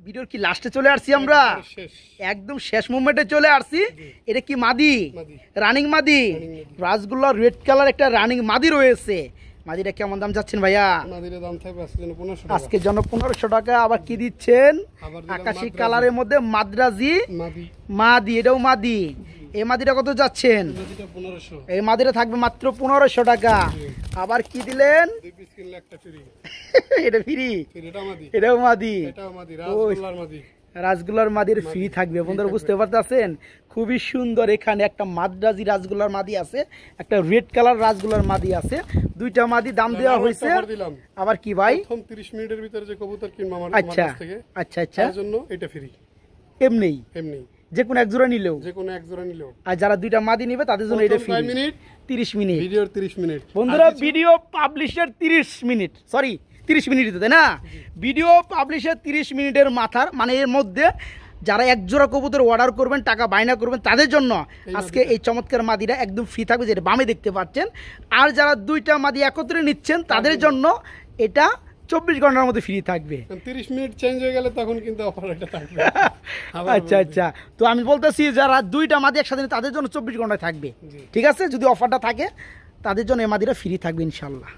ভিডিওর কি লাস্টে চলে আসছি আমরা, একদম শেষ মোমেন্টে চলে আসছি। এটা কি মাদি, রানিং মাদি, রাসগোল্লা রেড কালার একটা রানিং মাদি রয়েছে। মাদিটা কেমন দাম যাচ্ছেন ভাইয়া? আজকের জন্য 1500 টাকা। আবার কি দিচ্ছেন? আকাশি কালারের মধ্যে মাদ্রাজি মাদি, এটাও মাদি। এই মাদিটা কত যাচ্ছেন? এই মাদিটা থাকবে মাত্র 1500 টাকা। আবার কি দিলেন? এটা ফ্রি, এটাও মাদি, রাসগোল্লার মাদির ফ্রি থাকবে বন্ধুরা, বুঝতে পারতেছেন? খুবই সুন্দর। এখানে একটা মাদ্রাজি রাসগোল্লার মাদি আছে, একটা রেড কালার রাসগোল্লার মাদি আছে, দুইটা মাদি দাম দেওয়া হয়েছে। আবার কি ভাই? 30 মিনিটের ভিতরে যে কবুতর কিনবো আমার কাছ থেকে, আচ্ছা আচ্ছা, তার জন্য এটা ফ্রি, এমনি এমনি যে কোনো এক জোড়া নিলেও, আর যারা দুইটা মাদি নিবে তাদের জন্য এটা ফ্রি। 30 মিনিট ভিডিওর 30 মিনিট বন্ধুরা, ভিডিও পাবলিশের 30 মিনিট, সরি 30 মিনিট তাই না? ভিডিও পাবলিশের 30 মিনিটের মাথার মানে এর মধ্যে যারা এক জোড়া কবুতর অর্ডার করবেন, টাকা বায়না করবেন, তাদের জন্য আজকে এই চমৎকার মাদিটা একদম ফ্রি থাকবে, যেটা বামে দেখতে পাচ্ছেন। আর যারা দুইটা মাদি একত্রে নিচ্ছেন তাদের জন্য এটা 24 ঘন্টার মধ্যে ফ্রি থাকবে। 30 মিনিট চেঞ্জ হয়ে গেলে তখন কিন্তু অফারটা থাকবে। আচ্ছা আচ্ছা, তো আমি বলতেছি যারা দুইটা মাদি একসাথে তাদের জন্য 24 ঘন্টায় থাকবে। ঠিক আছে, যদি অফারটা থাকে তাদের জন্য এই মাদিটা ফ্রি থাকবে ইনশাল্লাহ।